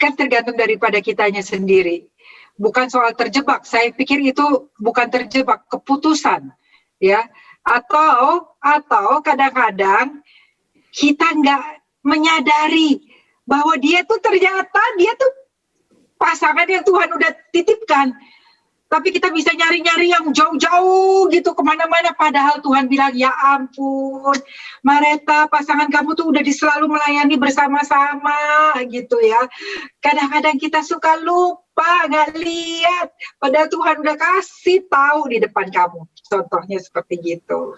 kan tergantung daripada kitanya sendiri. Bukan soal terjebak, saya pikir itu bukan terjebak, keputusan, ya. Atau kadang-kadang kita nggak menyadari bahwa dia tuh ternyata dia tuh pasangan yang Tuhan udah titipkan. Tapi kita bisa nyari-nyari yang jauh-jauh gitu kemana-mana. Padahal Tuhan bilang, ya ampun, Mareta, pasangan kamu tuh udah selalu melayani bersama-sama gitu ya. Kadang-kadang kita suka lupa, nggak lihat. Padahal Tuhan udah kasih tahu di depan kamu. Contohnya seperti gitu.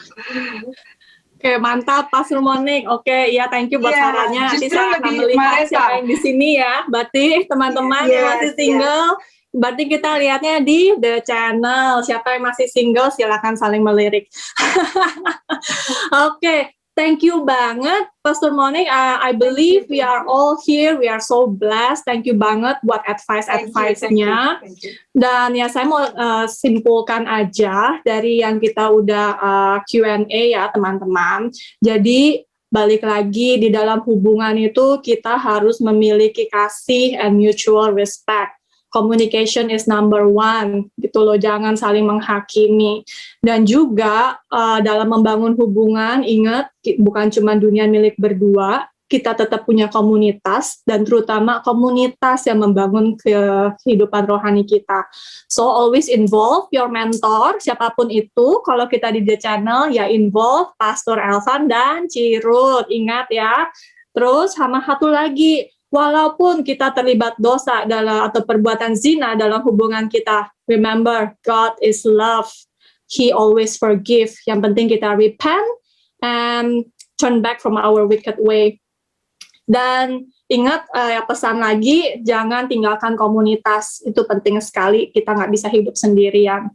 Oke, mantap Pastor Monik. Oke, ya thank you buat Iya, sarannya. Nanti justru saya akan lebih melihat Mareta. siapa yang di sini ya. Berarti teman-teman yang Yes, masih single, berarti kita lihatnya di The Channel. Siapa yang masih single, silakan saling melirik. Oke, thank you banget Pastor Monik. I believe we are all here. We are so blessed. Thank you banget buat advice-nya. Thank you. Dan ya saya mau simpulkan aja dari yang kita udah Q&A ya teman-teman. Jadi balik lagi di dalam hubungan itu kita harus memiliki kasih and mutual respect. Communication is number one, gitu loh, jangan saling menghakimi. Dan juga dalam membangun hubungan, ingat bukan cuma dunia milik berdua, kita tetap punya komunitas, dan terutama komunitas yang membangun kehidupan rohani kita. So always involve your mentor, siapapun itu. Kalau kita di The Channel, ya involve Pastor Elvan dan Cirut, ingat ya. Terus sama satu lagi, walaupun kita terlibat dosa atau perbuatan zina dalam hubungan kita, remember, God is love. He always forgive. Yang penting kita repent and turn back from our wicked way. Dan ingat, pesan lagi, jangan tinggalkan komunitas. Itu penting sekali, kita nggak bisa hidup sendirian.